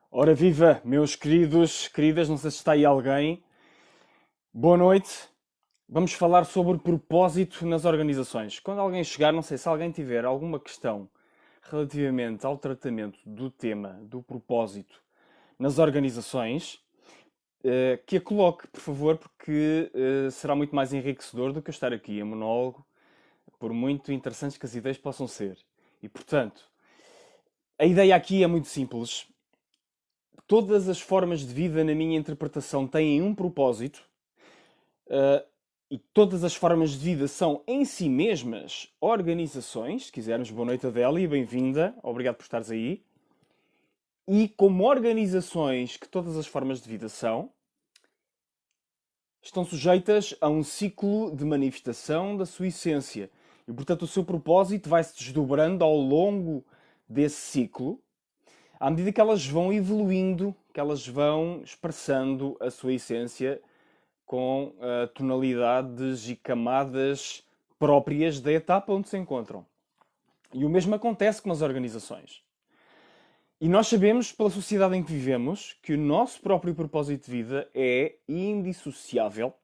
Ora viva, meus queridos, queridas, não sei se está aí alguém. Boa noite. Vamos falar sobre propósito nas organizações. Quando alguém chegar, não sei se alguém tiver alguma questão relativamente ao tratamento do tema do propósito nas organizações, que a coloque, por favor, porque será muito mais enriquecedor do que eu estar aqui em monólogo, por muito interessantes que as ideias possam ser. E, portanto, a ideia aqui é muito simples. Todas as formas de vida, na minha interpretação, têm um propósito, uh, e todas as formas de vida são em si mesmas organizações. Se quisermos, boa noite Adélia e bem-vinda, obrigado por estares aí. E como organizações que todas as formas de vida são, estão sujeitas a um ciclo de manifestação da sua essência. E, portanto, o seu propósito vai se desdobrando ao longo desse ciclo, à medida que elas vão evoluindo, que elas vão expressando a sua essência com tonalidades e camadas próprias da etapa onde se encontram. E o mesmo acontece com as organizações. E nós sabemos, pela sociedade em que vivemos, que o nosso próprio propósito de vida é indissociável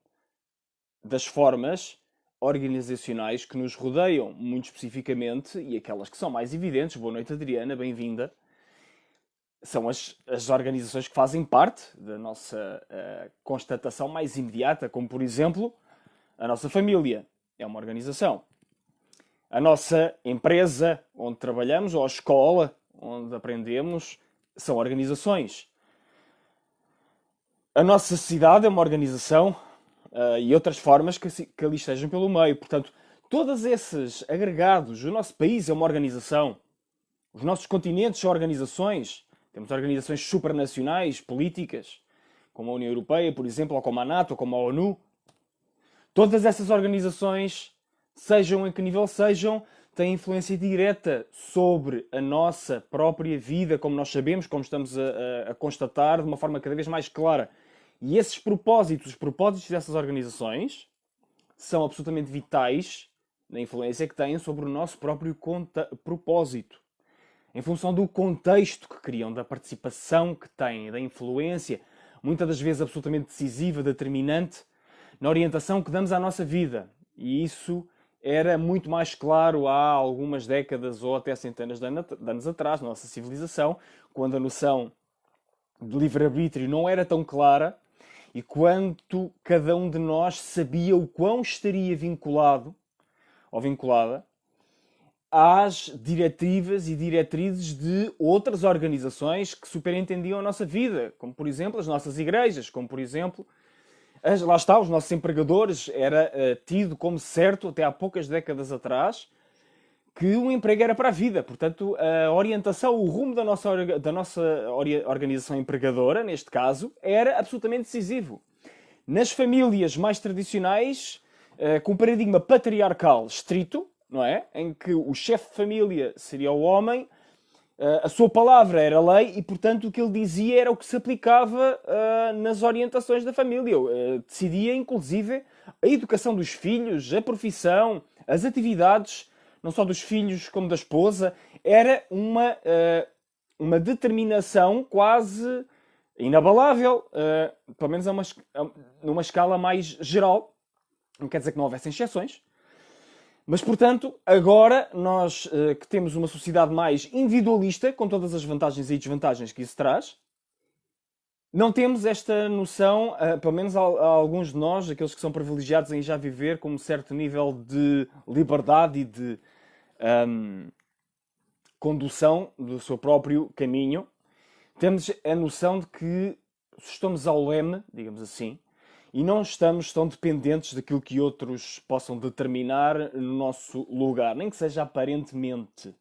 das formas organizacionais que nos rodeiam, muito especificamente, e aquelas que são mais evidentes. Boa noite, Adriana, bem-vinda. São as organizações que fazem parte da nossa constatação mais imediata, como, por exemplo, a nossa família é uma organização. A nossa empresa onde trabalhamos, ou a escola onde aprendemos, são organizações. A nossa cidade é uma organização, e outras formas que ali estejam pelo meio. Portanto, todos esses agregados, o nosso país é uma organização, os nossos continentes são organizações. Temos organizações supranacionais, políticas, como a União Europeia, por exemplo, ou como a NATO, ou como a ONU. Todas essas organizações, sejam em que nível sejam, têm influência direta sobre a nossa própria vida, como nós sabemos, como estamos a constatar de uma forma cada vez mais clara. E esses propósitos, os propósitos dessas organizações, são absolutamente vitais na influência que têm sobre o nosso próprio propósito. Em função do contexto que criam, da participação que têm, da influência, muitas das vezes absolutamente decisiva, determinante, na orientação que damos à nossa vida. E isso era muito mais claro há algumas décadas ou até centenas de anos atrás, na nossa civilização, quando a noção de livre-arbítrio não era tão clara e quando cada um de nós sabia o quão estaria vinculado ou vinculada às diretivas e diretrizes de outras organizações que superintendiam a nossa vida, como por exemplo as nossas igrejas, como por exemplo, lá está, os nossos empregadores. Era tido como certo, até há poucas décadas atrás, que o emprego era para a vida. Portanto, a orientação, o rumo da nossa organização empregadora, neste caso, era absolutamente decisivo. Nas famílias mais tradicionais, com um paradigma patriarcal estrito, não é? Em que o chefe de família seria o homem, a sua palavra era lei e, portanto, o que ele dizia era o que se aplicava nas orientações da família. Decidia, inclusive, a educação dos filhos, a profissão, as atividades, não só dos filhos como da esposa. Era uma determinação quase inabalável, pelo menos numa escala mais geral. Não quer dizer que não houvessem exceções. Mas, portanto, agora nós que temos uma sociedade mais individualista, com todas as vantagens e desvantagens que isso traz, não temos esta noção, pelo menos a alguns de nós, aqueles que são privilegiados em já viver com um certo nível de liberdade e de condução do seu próprio caminho, temos a noção de que estamos ao leme, digamos assim, e não estamos tão dependentes daquilo que outros possam determinar no nosso lugar, nem que seja aparentemente.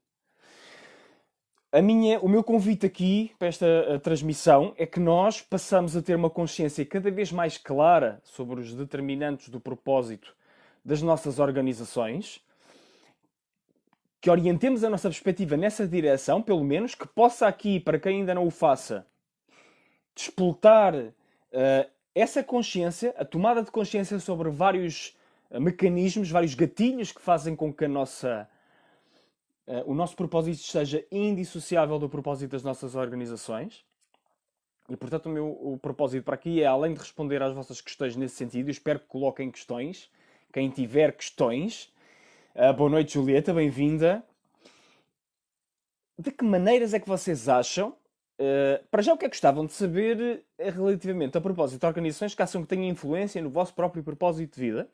O meu convite aqui para esta transmissão é que nós passamos a ter uma consciência cada vez mais clara sobre os determinantes do propósito das nossas organizações, que orientemos a nossa perspectiva nessa direção, pelo menos, que possa aqui, para quem ainda não o faça, despoltar essa consciência, a tomada de consciência sobre vários mecanismos, vários gatilhos que fazem com que o nosso propósito seja indissociável do propósito das nossas organizações. E, portanto, o propósito para aqui é, além de responder às vossas questões nesse sentido, eu espero que coloquem questões. Quem tiver questões. Boa noite, Julieta, bem-vinda. De que maneiras é que vocês acham, para já o que é que gostavam de saber relativamente a propósito de organizações que acham que têm influência no vosso próprio propósito de vida?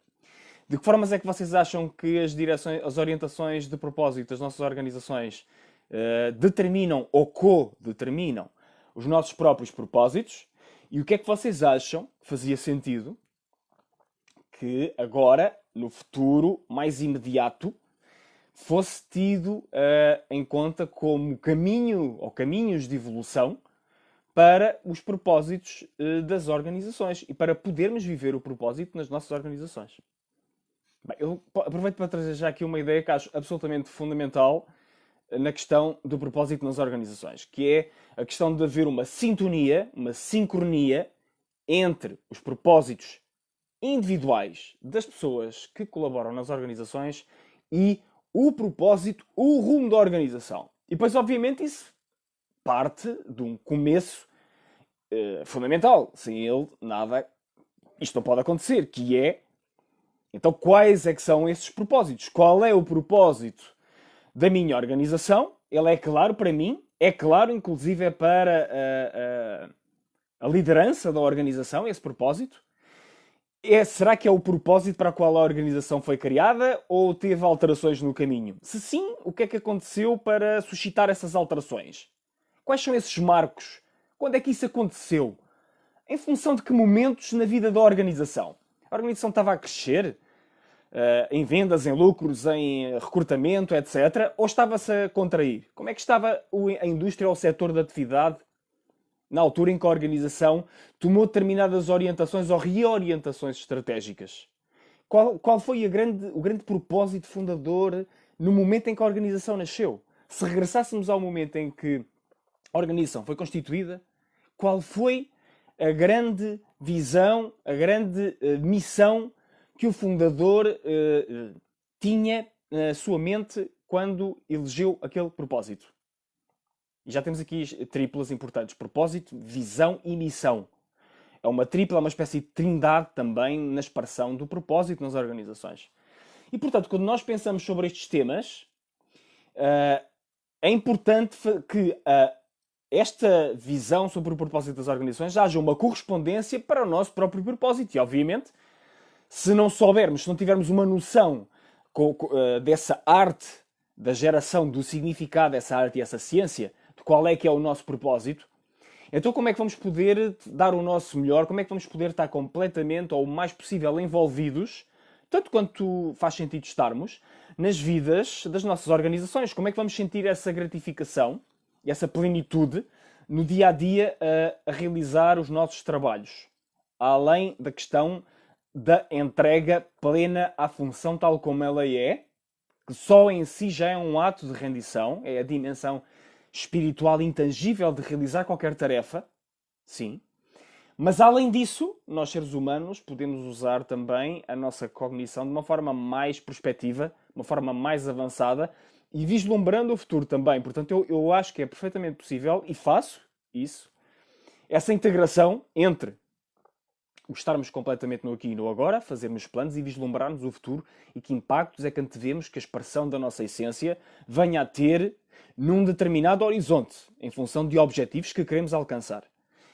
De que formas é que vocês acham que as direções, as orientações de propósito das nossas organizações determinam ou co-determinam os nossos próprios propósitos? E o que é que vocês acham que fazia sentido que agora, no futuro mais imediato, fosse tido em conta como caminho ou caminhos de evolução para os propósitos das organizações e para podermos viver o propósito nas nossas organizações? Bem, eu aproveito para trazer já aqui uma ideia que acho absolutamente fundamental na questão do propósito nas organizações, que é a questão de haver uma sintonia, uma sincronia entre os propósitos individuais das pessoas que colaboram nas organizações e o propósito, o rumo da organização. E depois, obviamente, isso parte de um começo fundamental. Sem ele, nada, isto não pode acontecer, que é, então, quais é que são esses propósitos? Qual é o propósito da minha organização? Ele é claro para mim, é claro, inclusive, é para a liderança da organização, esse propósito. Será que é o propósito para o qual a organização foi criada ou teve alterações no caminho? Se sim, o que é que aconteceu para suscitar essas alterações? Quais são esses marcos? Quando é que isso aconteceu? Em função de que momentos na vida da organização? A organização estava a crescer em vendas, em lucros, em recrutamento, etc. Ou estava-se a contrair? Como é que estava a indústria ou o setor de atividade na altura em que a organização tomou determinadas orientações ou reorientações estratégicas? Qual foi o grande propósito fundador no momento em que a organização nasceu? Se regressássemos ao momento em que a organização foi constituída, qual foi a grande visão, a grande missão que o fundador tinha na sua mente quando elegeu aquele propósito? E já temos aqui triplas importantes: propósito, visão e missão. É uma tripla, é uma espécie de trindade também na expressão do propósito nas organizações. E, portanto, quando nós pensamos sobre estes temas, é importante que esta visão sobre o propósito das organizações haja uma correspondência para o nosso próprio propósito. E, obviamente, se não soubermos, se não tivermos uma noção dessa arte, da geração do significado dessa arte e essa ciência, de qual é que é o nosso propósito, então como é que vamos poder dar o nosso melhor, como é que vamos poder estar completamente ou o mais possível envolvidos, tanto quanto faz sentido estarmos, nas vidas das nossas organizações? Como é que vamos sentir essa gratificação e essa plenitude no dia a dia a realizar os nossos trabalhos? Além da questão da entrega plena à função tal como ela é, que só em si já é um ato de rendição, é a dimensão espiritual intangível de realizar qualquer tarefa, sim. Mas além disso, nós seres humanos podemos usar também a nossa cognição de uma forma mais prospectiva, uma forma mais avançada e vislumbrando o futuro também. Portanto, eu acho que é perfeitamente possível, e faço isso, essa integração entre o estarmos completamente no aqui e no agora, fazermos planos e vislumbrarmos o futuro e que impactos é que antevemos que a expressão da nossa essência venha a ter num determinado horizonte, em função de objetivos que queremos alcançar.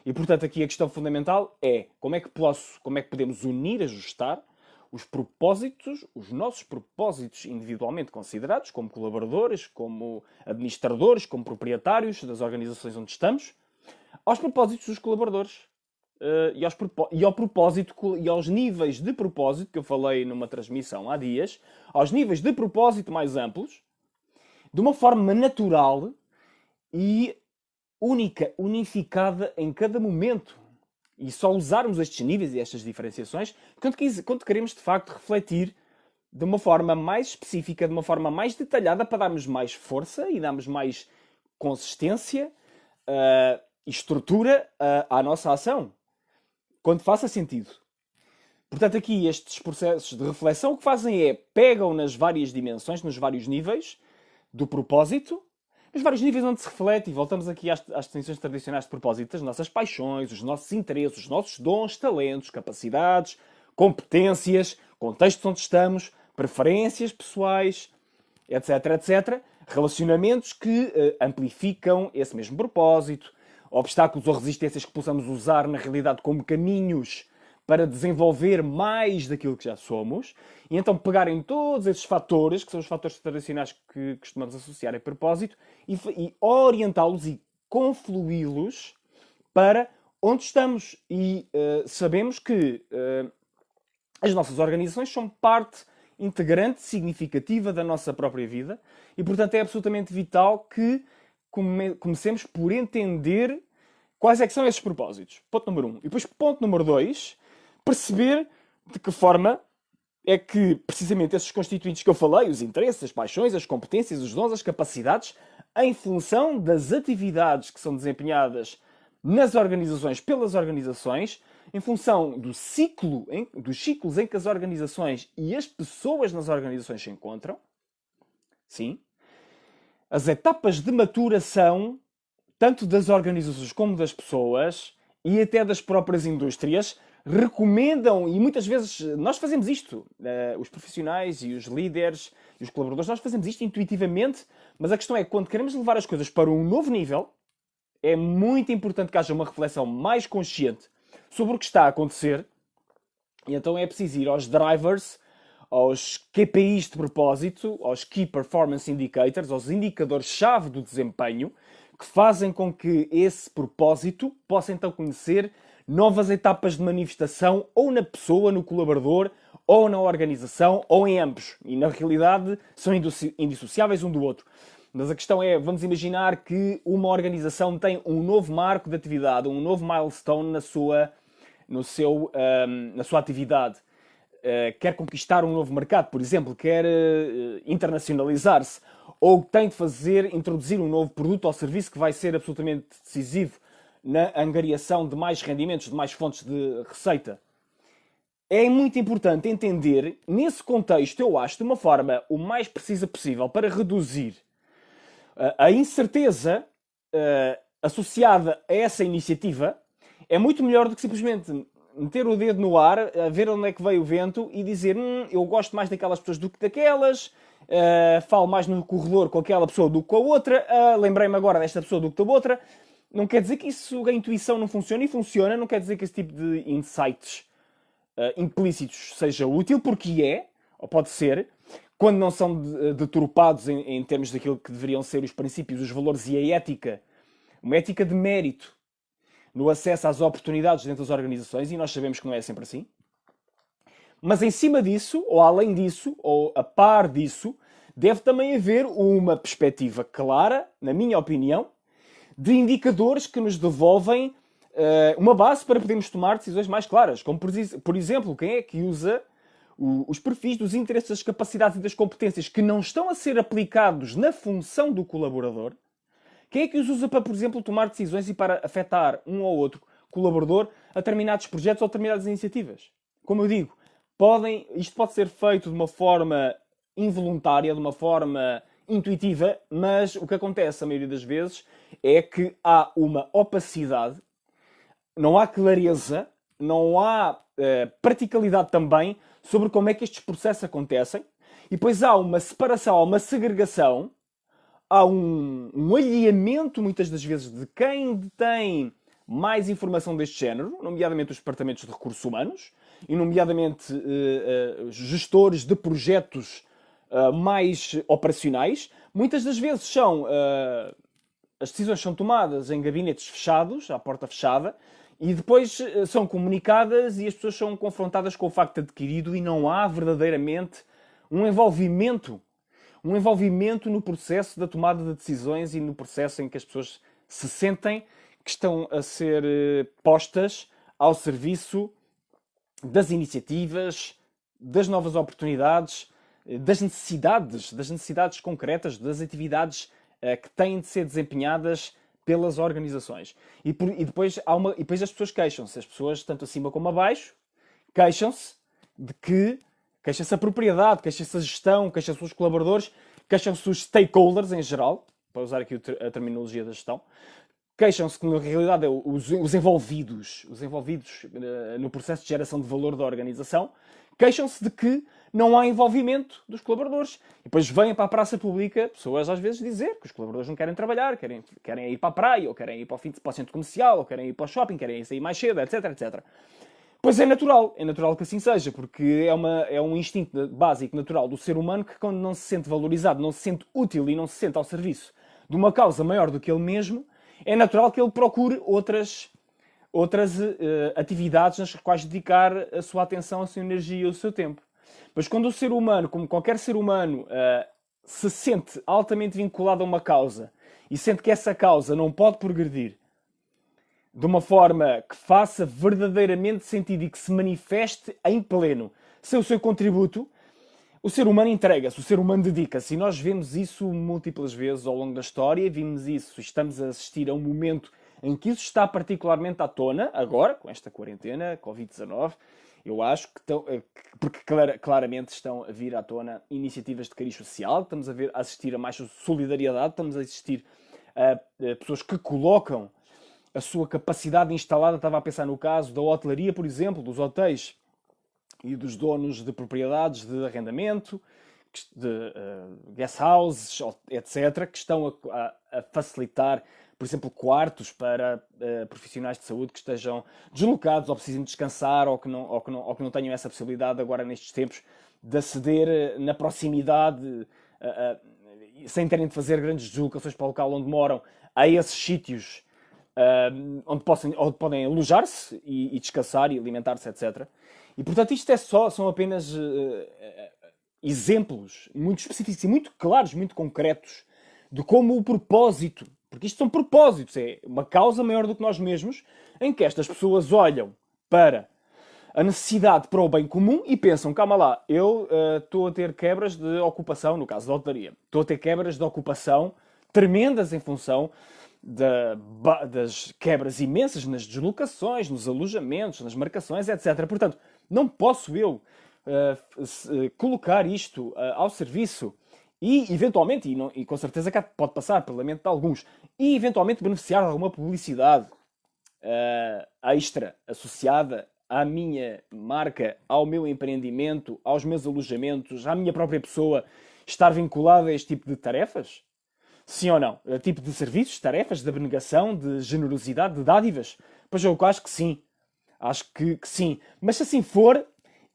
E, portanto, aqui a questão fundamental é como é que podemos unir, ajustar os propósitos, os nossos propósitos individualmente considerados, como colaboradores, como administradores, como proprietários das organizações onde estamos, aos propósitos dos colaboradores. E ao propósito e aos níveis de propósito que eu falei numa transmissão há dias, aos níveis de propósito mais amplos, de uma forma natural e única, unificada em cada momento. E só usarmos estes níveis e estas diferenciações quando queremos de facto refletir de uma forma mais específica, de uma forma mais detalhada, para darmos mais força e darmos mais consistência e estrutura à nossa ação, quando faça sentido. Portanto, aqui estes processos de reflexão o que fazem é pegam nas várias dimensões, nos vários níveis do propósito, Os vários níveis onde se reflete, e voltamos aqui às definições tradicionais de propósito, das nossas paixões, os nossos interesses, os nossos dons, talentos, capacidades, competências, contextos onde estamos, preferências pessoais, etc, etc. Relacionamentos que amplificam esse mesmo propósito, obstáculos ou resistências que possamos usar na realidade como caminhos para desenvolver mais daquilo que já somos, e então pegarem todos esses fatores, que são os fatores tradicionais que costumamos associar a propósito, e orientá-los e confluí-los para onde estamos. E sabemos que as nossas organizações são parte integrante, significativa da nossa própria vida, e portanto é absolutamente vital que comecemos por entender quais é que são esses propósitos. Ponto número 1. E depois, ponto número 2, perceber de que forma é que, precisamente, esses constituintes que eu falei, os interesses, as paixões, as competências, os dons, as capacidades, em função das atividades que são desempenhadas nas organizações, pelas organizações, em função dos ciclos em que as organizações e as pessoas nas organizações se encontram, sim, as etapas de maturação, tanto das organizações como das pessoas, e até das próprias indústrias, recomendam, e muitas vezes nós fazemos isto, os profissionais e os líderes e os colaboradores, nós fazemos isto intuitivamente, mas a questão é que quando queremos levar as coisas para um novo nível, é muito importante que haja uma reflexão mais consciente sobre o que está a acontecer, e então é preciso ir aos drivers, aos KPIs de propósito, aos Key Performance Indicators, aos indicadores-chave do desempenho, que fazem com que esse propósito possa então conhecer novas etapas de manifestação ou na pessoa, no colaborador, ou na organização, ou em ambos. E na realidade são indissociáveis um do outro. Mas a questão é, vamos imaginar que uma organização tem um novo marco de atividade, um novo milestone na sua atividade. Quer conquistar um novo mercado, por exemplo, quer internacionalizar-se, ou tem de introduzir um novo produto ou serviço que vai ser absolutamente decisivo na angariação de mais rendimentos, de mais fontes de receita. É muito importante entender, nesse contexto, eu acho, de uma forma o mais precisa possível, para reduzir a incerteza associada a essa iniciativa, é muito melhor do que simplesmente meter o dedo no ar, a ver onde é que veio o vento e dizer eu gosto mais daquelas pessoas do que daquelas, falo mais no corredor com aquela pessoa do que com a outra, lembrei-me agora desta pessoa do que da outra. Não quer dizer que isso, a intuição não funciona, e funciona, não quer dizer que esse tipo de insights implícitos seja útil, porque é, ou pode ser, quando não são deturpados em termos daquilo que deveriam ser os princípios, os valores e a ética, uma ética de mérito no acesso às oportunidades dentro das organizações, e nós sabemos que não é sempre assim. Mas em cima disso, ou além disso, ou a par disso, deve também haver uma perspectiva clara, na minha opinião, de indicadores que nos devolvem uma base para podermos tomar decisões mais claras. Como, por exemplo, quem é que usa os perfis dos interesses, das capacidades e das competências que não estão a ser aplicados na função do colaborador? Quem é que os usa para, por exemplo, tomar decisões e para afetar um ou outro colaborador a determinados projetos ou determinadas iniciativas? Como eu digo, isto pode ser feito de uma forma involuntária, de uma forma intuitiva, mas o que acontece a maioria das vezes é que há uma opacidade, não há clareza, não há praticalidade também sobre como é que estes processos acontecem, e depois há uma separação, há uma segregação, há um alheamento, muitas das vezes, de quem detém mais informação deste género, nomeadamente os departamentos de recursos humanos, e nomeadamente gestores de projetos mais operacionais. Muitas das vezes as decisões são tomadas em gabinetes fechados, à porta fechada, e depois são comunicadas e as pessoas são confrontadas com o facto adquirido, e não há verdadeiramente um envolvimento no processo da tomada de decisões e no processo em que as pessoas se sentem que estão a ser postas ao serviço das iniciativas, das novas oportunidades, das necessidades concretas, das atividades que têm de ser desempenhadas pelas organizações. E depois as pessoas queixam-se, as pessoas, tanto acima como abaixo, queixam-se a propriedade, queixam-se a gestão, queixam-se os colaboradores, queixam-se os stakeholders em geral, para usar aqui a terminologia da gestão, queixam-se que na realidade os envolvidos no processo de geração de valor da organização, queixam-se de que não há envolvimento dos colaboradores. E depois vêm para a praça pública pessoas às vezes dizer que os colaboradores não querem trabalhar, querem ir para a praia, ou querem ir para o centro comercial, ou querem ir para o shopping, querem sair mais cedo, etc, etc. Pois é natural que assim seja, porque é um instinto básico, natural do ser humano que quando não se sente valorizado, não se sente útil e não se sente ao serviço de uma causa maior do que ele mesmo, é natural que ele procure outras atividades nas quais dedicar a sua atenção, a sua energia e o seu tempo. Mas quando o ser humano, como qualquer ser humano, se sente altamente vinculado a uma causa e sente que essa causa não pode progredir de uma forma que faça verdadeiramente sentido e que se manifeste em pleno sem o seu contributo, o ser humano entrega-se, o ser humano dedica-se. E nós vemos isso múltiplas vezes ao longo da história, vimos isso, estamos a assistir a um momento em que isso está particularmente à tona, agora, com esta quarentena, Covid-19, eu acho que porque claramente estão a vir à tona iniciativas de cariz social, estamos a assistir a mais solidariedade, estamos a assistir a pessoas que colocam a sua capacidade instalada, estava a pensar no caso da hotelaria, por exemplo, dos hotéis e dos donos de propriedades de arrendamento, de guest houses, etc., que estão a facilitar, por exemplo, quartos para profissionais de saúde que estejam deslocados ou precisem descansar ou que não tenham essa possibilidade agora nestes tempos de aceder na proximidade, sem terem de fazer grandes deslocações para o local onde moram, a esses sítios onde podem alojar-se e descansar e alimentar-se, etc. E, portanto, isto são apenas exemplos muito específicos e muito claros, muito concretos, de como o propósito, porque isto são propósitos, é uma causa maior do que nós mesmos, em que estas pessoas olham para a necessidade para o bem comum e pensam, calma lá, eu estou a ter quebras de ocupação, no caso da hotelaria, estou a ter quebras de ocupação tremendas em função das quebras imensas nas deslocações, nos alojamentos, nas marcações, etc. Portanto, não posso eu colocar isto ao serviço e, eventualmente, e com certeza que pode passar pela mente de alguns, e eventualmente beneficiar de alguma publicidade extra associada à minha marca, ao meu empreendimento, aos meus alojamentos, à minha própria pessoa, estar vinculada a este tipo de tarefas? Sim ou não? Tipo de serviços, tarefas, de abnegação, de generosidade, de dádivas? Pois eu acho que sim. Acho que sim. Mas se assim for,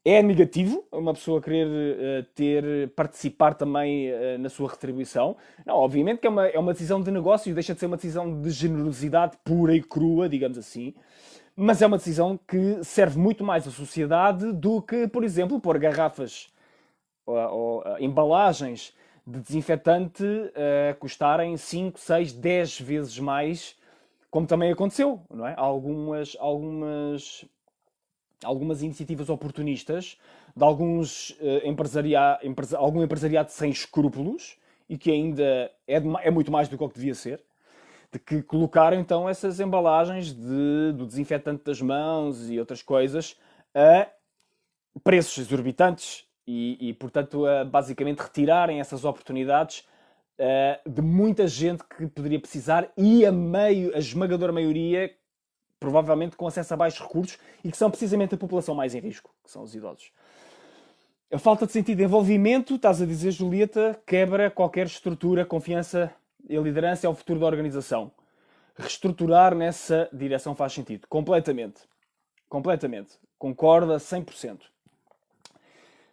é negativo uma pessoa querer participar também na sua retribuição. Não, obviamente que é uma decisão de negócio e deixa de ser uma decisão de generosidade pura e crua, digamos assim. Mas é uma decisão que serve muito mais à sociedade do que, por exemplo, pôr garrafas ou embalagens de desinfetante custarem 5, 6, 10 vezes mais, como também aconteceu, não é? Algumas iniciativas oportunistas de algum empresariado sem escrúpulos e que ainda é muito mais do que o que devia ser, de que colocaram então essas embalagens do desinfetante das mãos e outras coisas a preços exorbitantes e portanto, basicamente retirarem essas oportunidades de muita gente que poderia precisar e a esmagadora maioria, provavelmente com acesso a baixos recursos e que são precisamente a população mais em risco, que são os idosos. A falta de sentido de envolvimento, estás a dizer, Julieta, quebra qualquer estrutura, confiança e liderança é o futuro da organização. Reestruturar nessa direção faz sentido. Completamente. Completamente. Concordo a 100%.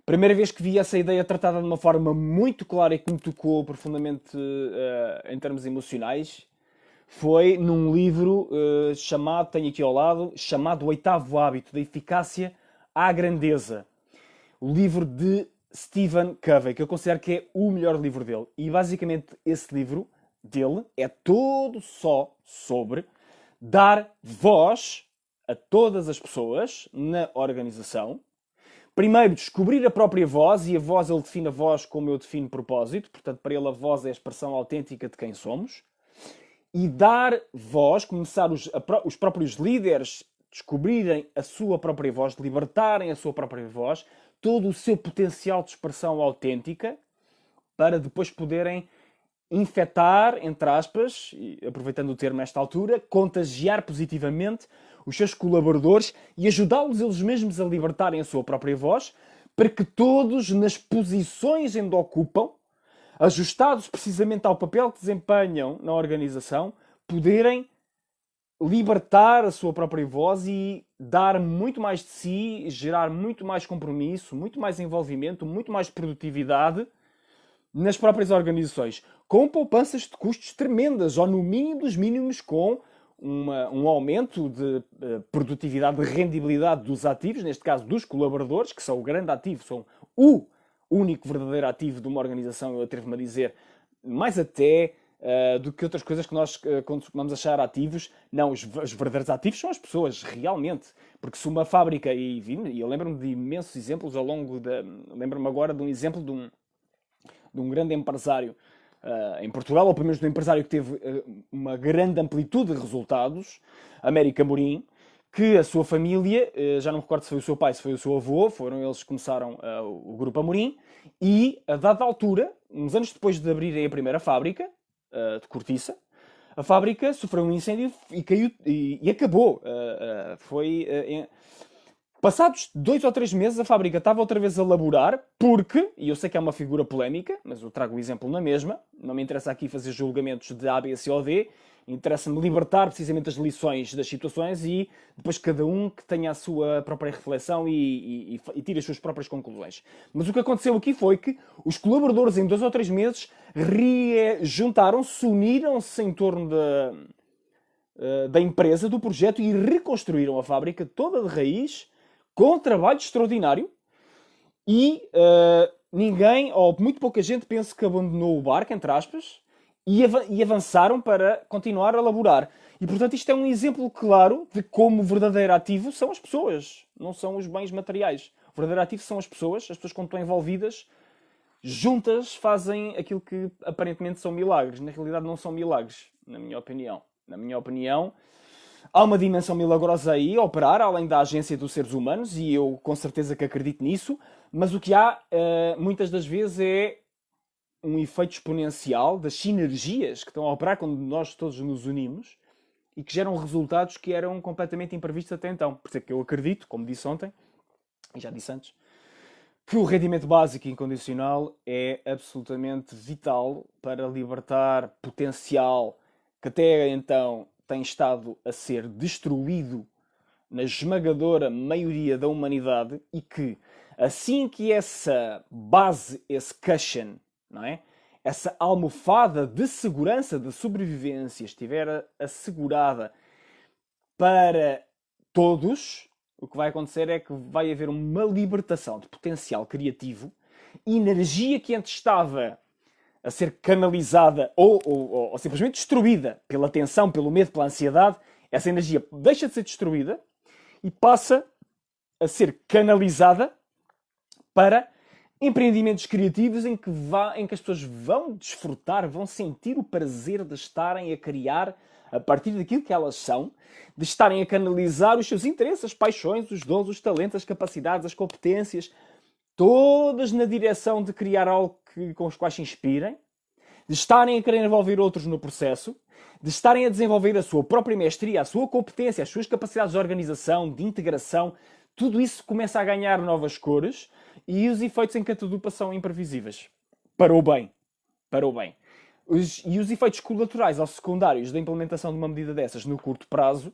Primeira vez que vi essa ideia tratada de uma forma muito clara e que me tocou profundamente em termos emocionais foi num livro chamado, tenho aqui ao lado, chamado O Oitavo Hábito da Eficácia à Grandeza. O livro de Stephen Covey, que eu considero que é o melhor livro dele. E basicamente esse livro dele é todo só sobre dar voz a todas as pessoas na organização. Primeiro, descobrir a própria voz, e a voz, ele define a voz como eu defino propósito, portanto, para ele a voz é a expressão autêntica de quem somos. E dar voz, começar os próprios líderes descobrirem a sua própria voz, libertarem a sua própria voz, todo o seu potencial de expressão autêntica, para depois poderem infectar, entre aspas, e aproveitando o termo nesta altura, contagiar positivamente os seus colaboradores e ajudá-los eles mesmos a libertarem a sua própria voz, para que todos, nas posições onde ocupam, ajustados precisamente ao papel que desempenham na organização, poderem libertar a sua própria voz e dar muito mais de si, gerar muito mais compromisso, muito mais envolvimento, muito mais produtividade nas próprias organizações, com poupanças de custos tremendas, ou no mínimo dos mínimos, com um aumento de produtividade, de rendibilidade dos ativos, neste caso dos colaboradores, que são o grande ativo, são o único verdadeiro ativo de uma organização, eu atrevo-me a dizer, mais até do que outras coisas que nós costumamos achar ativos. Não, os verdadeiros ativos são as pessoas, realmente. Porque se uma fábrica, e eu lembro-me de imensos exemplos ao longo da... Lembro-me agora de um exemplo de um grande empresário em Portugal, ou pelo menos de um empresário que teve uma grande amplitude de resultados, Américo Amorim, que a sua família, já não me recordo se foi o seu pai, se foi o seu avô, foram eles que começaram o Grupo Amorim, e a dada altura, uns anos depois de abrirem a primeira fábrica de cortiça, a fábrica sofreu um incêndio e caiu e acabou. Passados 2 ou 3 meses, a fábrica estava outra vez a laborar, porque, e eu sei que é uma figura polémica, mas eu trago o exemplo na mesma, não me interessa aqui fazer julgamentos de A, B, C ou D, interessa-me libertar precisamente as lições das situações e depois cada um que tenha a sua própria reflexão e tire as suas próprias conclusões. Mas o que aconteceu aqui foi que os colaboradores em 2 ou 3 meses juntaram-se, uniram-se em torno da empresa, do projeto, e reconstruíram a fábrica toda de raiz, com um trabalho extraordinário, e ninguém, ou muito pouca gente, penso que abandonou o barco, entre aspas, e avançaram para continuar a laborar. E, portanto, isto é um exemplo claro de como o verdadeiro ativo são as pessoas, não são os bens materiais. O verdadeiro ativo são as pessoas quando estão envolvidas, juntas, fazem aquilo que aparentemente são milagres. Na realidade não são milagres, na minha opinião. Na minha opinião, há uma dimensão milagrosa aí a operar, além da agência dos seres humanos, e eu com certeza que acredito nisso, mas o que há, muitas das vezes, é um efeito exponencial das sinergias que estão a operar quando nós todos nos unimos e que geram resultados que eram completamente imprevistos até então. Por isso é que eu acredito, como disse ontem, e já disse antes, que o rendimento básico e incondicional é absolutamente vital para libertar potencial que até então tem estado a ser destruído na esmagadora maioria da humanidade, e que assim que essa base, esse cushion, não é? Essa almofada de segurança, de sobrevivência, estiver assegurada para todos, o que vai acontecer é que vai haver uma libertação de potencial criativo, energia que antes estava a ser canalizada ou simplesmente destruída pela tensão, pelo medo, pela ansiedade. Essa energia deixa de ser destruída e passa a ser canalizada para empreendimentos criativos em que as pessoas vão desfrutar, vão sentir o prazer de estarem a criar a partir daquilo que elas são, de estarem a canalizar os seus interesses, as paixões, os dons, os talentos, as capacidades, as competências, todas na direção de criar algo com os quais se inspirem, de estarem a querer envolver outros no processo, de estarem a desenvolver a sua própria mestria, a sua competência, as suas capacidades de organização, de integração. Tudo isso começa a ganhar novas cores e os efeitos em catadupa são imprevisíveis. Para o bem. Para o bem. E os efeitos colaterais ou secundários da implementação de uma medida dessas no curto prazo,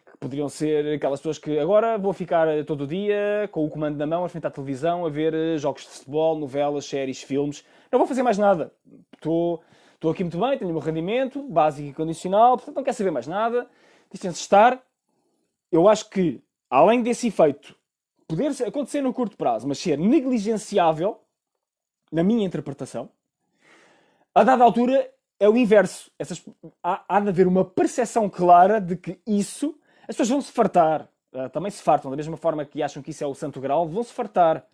que poderiam ser aquelas pessoas que agora vou ficar todo o dia com o comando na mão, a frente à televisão, a ver jogos de futebol, novelas, séries, filmes. Não vou fazer mais nada. Estou aqui muito bem, tenho o meu rendimento básico e condicional, portanto não quero saber mais nada. Deixem-se estar. Eu acho que, além desse efeito poder acontecer no curto prazo, mas ser negligenciável, na minha interpretação, a dada altura é o inverso. Há de haver uma percepção clara de que isso, as pessoas vão se fartar. Também se fartam, da mesma forma que acham que isso é o santo grau, vão se fartar.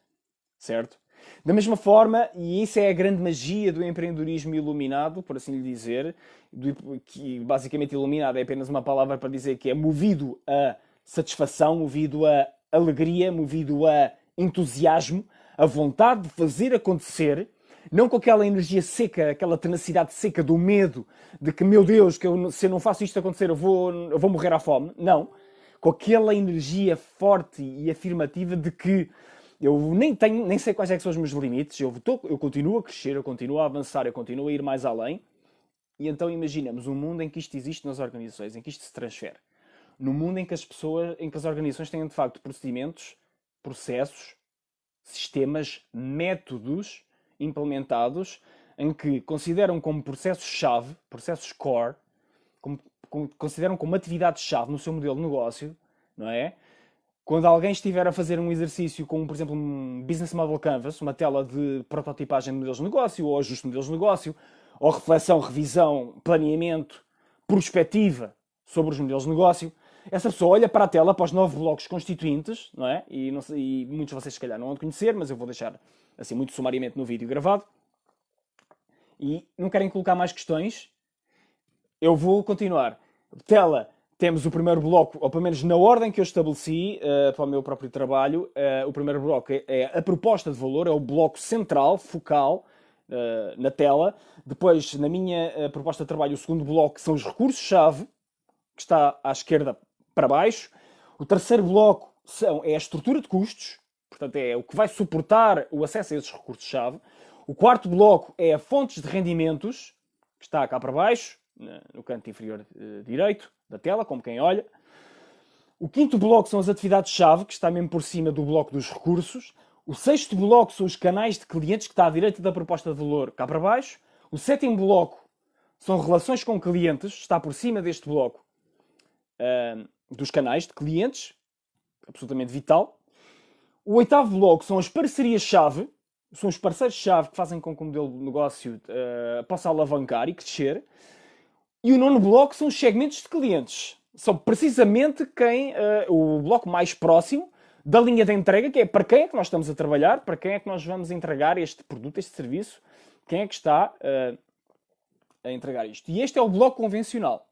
Certo? Da mesma forma, e isso é a grande magia do empreendedorismo iluminado, por assim lhe dizer, que basicamente iluminado é apenas uma palavra para dizer que é movido a satisfação, movido a alegria, movido a entusiasmo, a vontade de fazer acontecer, não com aquela energia seca, aquela tenacidade seca do medo de que, meu Deus, se eu não faço isto acontecer eu vou morrer à fome. Não. Com aquela energia forte e afirmativa de que eu nem sei quais é que são os meus limites, eu continuo a crescer, eu continuo a avançar, eu continuo a ir mais além. E então imaginamos um mundo em que isto existe nas organizações, em que isto se transfere. No mundo em que as organizações têm de facto procedimentos, processos, sistemas, métodos implementados em que consideram como processos-chave, processos core, consideram como atividade-chave no seu modelo de negócio, não é? Quando alguém estiver a fazer um exercício com, por exemplo, um Business Model Canvas, uma tela de prototipagem de modelos de negócio, ou ajuste de modelos de negócio, ou reflexão, revisão, planeamento, prospectiva sobre os modelos de negócio, essa pessoa olha para a tela, para os 9 blocos constituintes, não é? E muitos de vocês, se calhar, não vão conhecer, mas eu vou deixar, assim, muito sumariamente no vídeo gravado. E não querem colocar mais questões? Eu vou continuar. Tela, temos o primeiro bloco, ou pelo menos na ordem que eu estabeleci para o meu próprio trabalho. O primeiro bloco é a proposta de valor, é o bloco central, focal, na tela. Depois, na minha proposta de trabalho, o segundo bloco são os recursos-chave, que está à esquerda para baixo. O terceiro bloco é a estrutura de custos, portanto é o que vai suportar o acesso a esses recursos-chave. O quarto bloco é a fontes de rendimentos, que está cá para baixo, no canto inferior direito da tela, como quem olha. O quinto bloco são as atividades-chave, que está mesmo por cima do bloco dos recursos. O sexto bloco são os canais de clientes, que está à direita da proposta de valor, cá para baixo. O sétimo bloco são relações com clientes, está por cima deste bloco dos canais de clientes, absolutamente vital. O oitavo bloco são as parcerias-chave, são os parceiros-chave que fazem com que o modelo de negócio possa alavancar e crescer. E o nono bloco são os segmentos de clientes. São precisamente o bloco mais próximo da linha de entrega, que é para quem é que nós estamos a trabalhar, para quem é que nós vamos entregar este produto, este serviço, quem é que está a entregar isto. E este é o bloco convencional.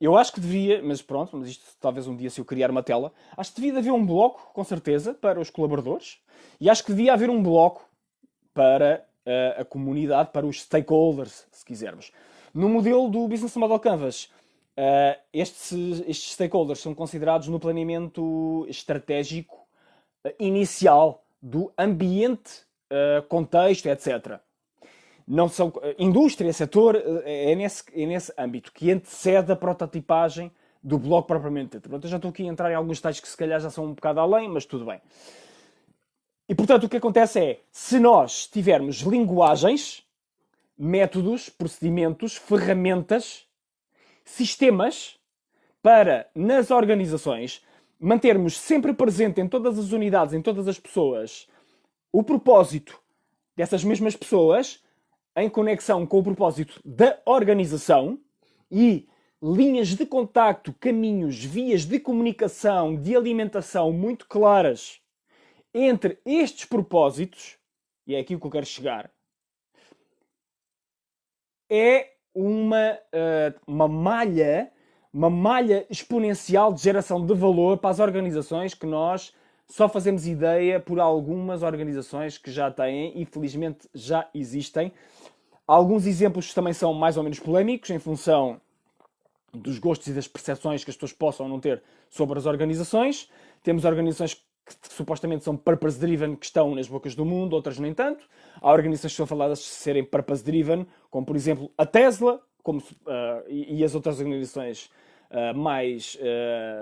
Eu acho que devia, mas isto talvez um dia se eu criar uma tela, acho que devia haver um bloco, com certeza, para os colaboradores, e acho que devia haver um bloco para a comunidade, para os stakeholders, se quisermos. No modelo do Business Model Canvas, estes stakeholders são considerados no planeamento estratégico inicial do ambiente, contexto, etc. Não são, indústria, setor, é nesse âmbito que antecede a prototipagem do bloco propriamente dito. Eu já estou aqui a entrar em alguns detalhes que se calhar já são um bocado além, mas tudo bem. E portanto o que acontece é, se nós tivermos linguagens, métodos, procedimentos, ferramentas, sistemas para, nas organizações, mantermos sempre presente em todas as unidades, em todas as pessoas, o propósito dessas mesmas pessoas, em conexão com o propósito da organização e linhas de contacto, caminhos, vias de comunicação, de alimentação muito claras entre estes propósitos, e é aqui que eu quero chegar, é uma malha exponencial de geração de valor para as organizações que nós só fazemos ideia por algumas organizações que já têm e felizmente já existem. Alguns exemplos também são mais ou menos polémicos em função dos gostos e das percepções que as pessoas possam não ter sobre as organizações. Temos organizações que supostamente são purpose-driven, que estão nas bocas do mundo, outras nem tanto. Há organizações que são faladas de serem purpose-driven, como por exemplo a Tesla, e as outras organizações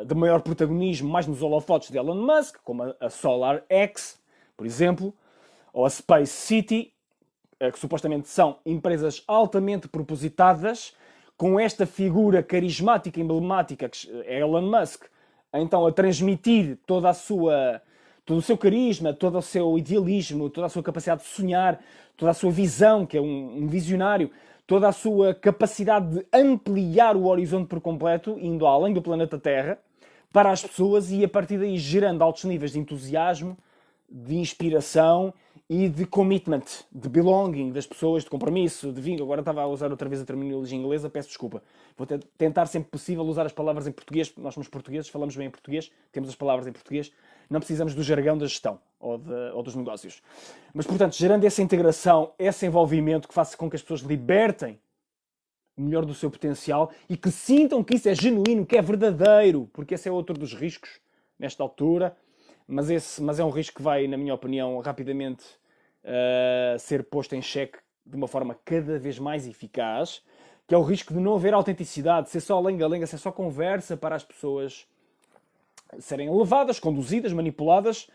de maior protagonismo, mais nos holofotes de Elon Musk, como a SolarX, por exemplo, ou a Space City, que supostamente são empresas altamente propositadas, com esta figura carismática e emblemática que é Elon Musk, então a transmitir todo o seu carisma, todo o seu idealismo, toda a sua capacidade de sonhar, toda a sua visão, que é um visionário, toda a sua capacidade de ampliar o horizonte por completo, indo além do planeta Terra, para as pessoas e a partir daí gerando altos níveis de entusiasmo, de inspiração e de commitment, de belonging das pessoas, de compromisso, de vínculo. Agora estava a usar outra vez a terminologia inglesa, peço desculpa. Vou tentar sempre possível usar as palavras em português. Nós somos portugueses, falamos bem em português, temos as palavras em português, não precisamos do jargão da gestão ou dos negócios. Mas, portanto, gerando essa integração, esse envolvimento que faça com que as pessoas libertem o melhor do seu potencial e que sintam que isso é genuíno, que é verdadeiro, porque esse é outro dos riscos nesta altura, mas é um risco que vai, na minha opinião, rapidamente ser posto em xeque de uma forma cada vez mais eficaz, que é o risco de não haver autenticidade, ser só lenga-lenga, ser só conversa para as pessoas serem levadas, conduzidas, manipuladas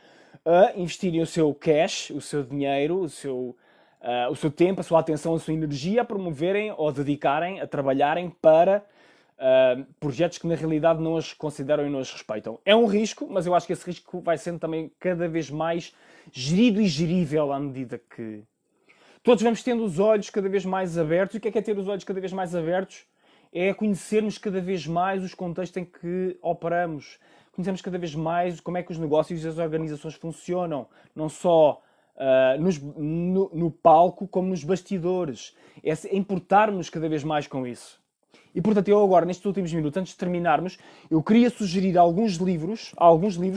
a investirem o seu cash, o seu dinheiro, o seu tempo, a sua atenção, a sua energia a promoverem ou dedicarem a trabalharem para projetos que na realidade não as consideram e não as respeitam. É um risco, mas eu acho que esse risco vai sendo também cada vez mais gerido e gerível à medida que todos vamos tendo os olhos cada vez mais abertos. E o que é ter os olhos cada vez mais abertos? É conhecermos cada vez mais os contextos em que operamos. Conhecemos cada vez mais como é que os negócios e as organizações funcionam. Não só no palco, como nos bastidores. É importarmos cada vez mais com isso. E, portanto, eu agora, nestes últimos minutos, antes de terminarmos, eu queria sugerir alguns livros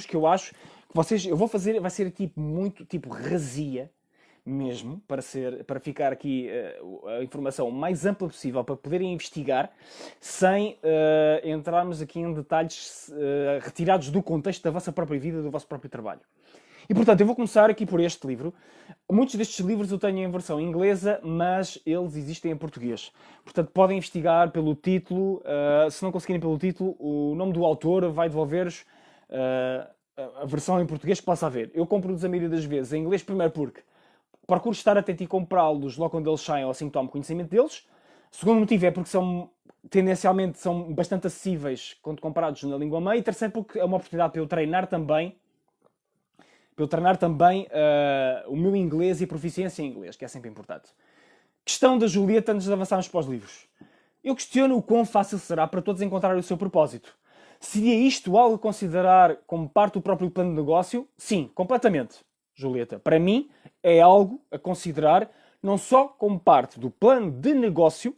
que eu acho que vocês... Eu vou fazer, vai ser muito tipo razia, mesmo, para ficar aqui a informação o mais ampla possível, para poderem investigar, sem entrarmos aqui em detalhes retirados do contexto da vossa própria vida, do vosso próprio trabalho. E, portanto, eu vou começar aqui por este livro. Muitos destes livros eu tenho em versão inglesa, mas eles existem em português. Portanto, podem investigar pelo título. Se não conseguirem pelo título, o nome do autor vai devolver-vos a versão em português que possa haver. Eu compro-os a maioria das vezes em inglês, primeiro porque procuro estar atento e comprá-los logo quando eles saem, ou assim que tomo conhecimento deles. Segundo motivo é porque tendencialmente são bastante acessíveis quando comparados na língua mãe. E terceiro porque é uma oportunidade para eu treinar também o meu inglês e a proficiência em inglês, que é sempre importante. Questão da Julieta, antes de avançarmos para os livros. Eu questiono o quão fácil será para todos encontrar o seu propósito. Seria isto algo a considerar como parte do próprio plano de negócio? Sim, completamente, Julieta. Para mim, é algo a considerar não só como parte do plano de negócio,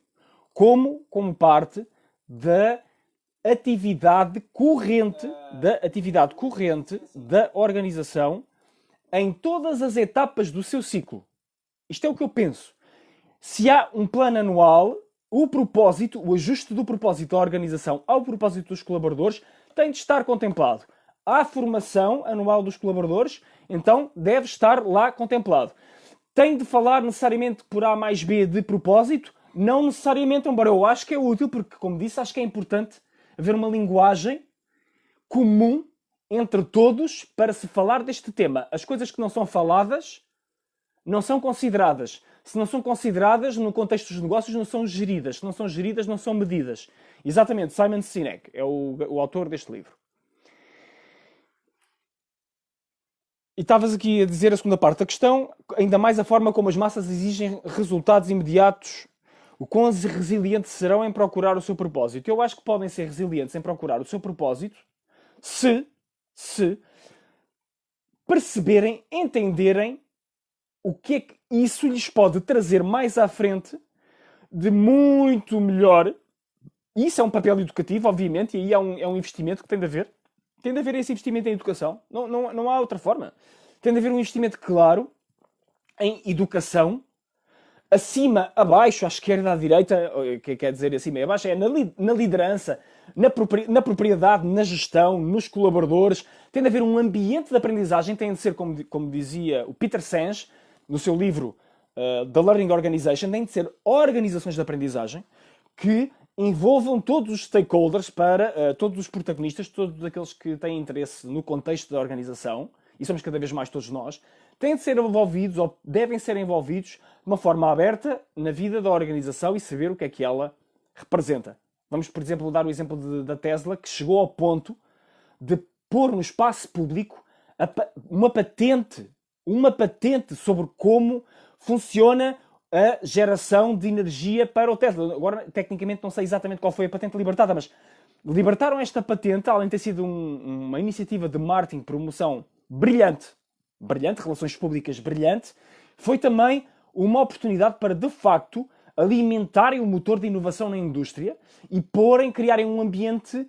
como parte da atividade corrente da organização em todas as etapas do seu ciclo. Isto é o que eu penso. Se há um plano anual, o ajuste do propósito da organização ao propósito dos colaboradores tem de estar contemplado. Há formação anual dos colaboradores, então deve estar lá contemplado. Tem de falar necessariamente por A mais B de propósito? Não necessariamente, embora eu acho que é útil, porque, como disse, acho que é importante haver uma linguagem comum entre todos para se falar deste tema. As coisas que não são faladas não são consideradas. Se não são consideradas, no contexto dos negócios, não são geridas. Se não são geridas, não são medidas. Exatamente, Simon Sinek é o autor deste livro. E estavas aqui a dizer a segunda parte da questão, ainda mais a forma como as massas exigem resultados imediatos. O quão resilientes serão em procurar o seu propósito? Eu acho que podem ser resilientes em procurar o seu propósito se perceberem, entenderem o que é que isso lhes pode trazer mais à frente de muito melhor. E isso é um papel educativo, obviamente, e aí é um investimento que tem de haver. Tem de haver esse investimento em educação. Não há outra forma. Tem de haver um investimento claro em educação, acima, abaixo, à esquerda, à direita, o que quer dizer acima e abaixo, é na liderança, na propriedade, na gestão, nos colaboradores. Tem de haver um ambiente de aprendizagem, tem de ser, como dizia o Peter Senge, no seu livro The Learning Organization, tem de ser organizações de aprendizagem que envolvam todos os stakeholders, para todos os protagonistas, todos aqueles que têm interesse no contexto da organização, e somos cada vez mais todos nós, têm de ser envolvidos, ou devem ser envolvidos, de uma forma aberta na vida da organização e saber o que é que ela representa. Vamos, por exemplo, dar o exemplo da Tesla, que chegou ao ponto de pôr no espaço público uma patente sobre como funciona a geração de energia para o Tesla. Agora, tecnicamente, não sei exatamente qual foi a patente libertada, mas libertaram esta patente, além de ter sido uma iniciativa de marketing, promoção brilhante, brilhante, relações públicas brilhante, foi também uma oportunidade para, de facto, alimentarem o motor de inovação na indústria e criarem um ambiente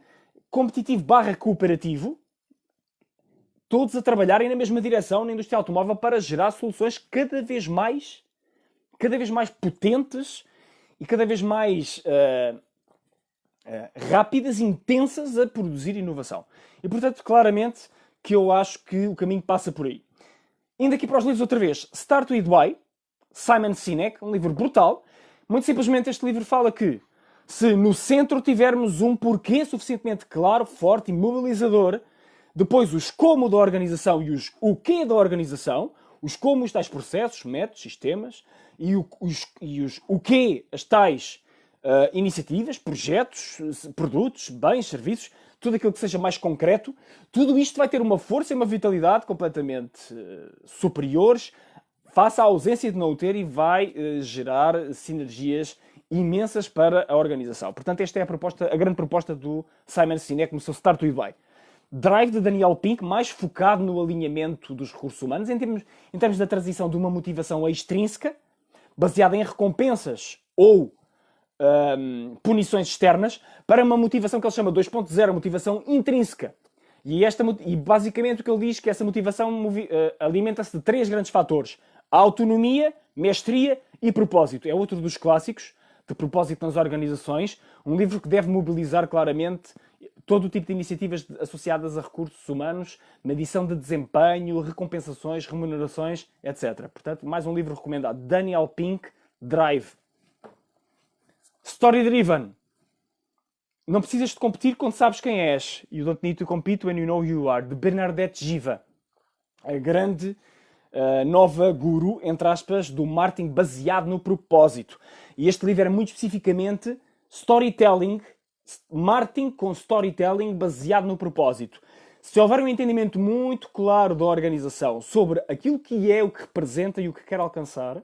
competitivo / cooperativo, todos a trabalharem na mesma direção na indústria automóvel para gerar soluções cada vez mais potentes e cada vez mais rápidas e intensas a produzir inovação. E, portanto, claramente que eu acho que o caminho passa por aí. Indo aqui para os livros outra vez. Start With Why, Simon Sinek, um livro brutal. Muito simplesmente este livro fala que se no centro tivermos um porquê suficientemente claro, forte e mobilizador, depois os como da organização e os o quê da organização, os como os tais processos, métodos, sistemas, e os o quê as tais iniciativas, projetos, produtos, bens, serviços, tudo aquilo que seja mais concreto, tudo isto vai ter uma força e uma vitalidade completamente superiores face à ausência de não o ter e vai gerar sinergias imensas para a organização. Portanto, esta é a grande proposta do Simon Sinek no seu Start With Why. Drive de Daniel Pink, mais focado no alinhamento dos recursos humanos, em termos da transição de uma motivação extrínseca, baseada em recompensas ou punições externas, para uma motivação que ele chama 2.0, motivação intrínseca. E basicamente o que ele diz é que essa motivação alimenta-se de 3 grandes fatores: a autonomia, mestria e propósito. É outro dos clássicos de propósito nas organizações, um livro que deve mobilizar claramente todo o tipo de iniciativas associadas a recursos humanos, medição de desempenho, recompensações, remunerações, etc. Portanto, mais um livro recomendado. Daniel Pink, Drive. Story Driven. Não precisas de competir quando sabes quem és. You don't need to compete when you know who you are. De Bernadette Giva. A grande nova guru, entre aspas, do marketing baseado no propósito. E este livro é muito especificamente storytelling, marketing com storytelling baseado no propósito. Se houver um entendimento muito claro da organização sobre aquilo que é, o que representa e o que quer alcançar,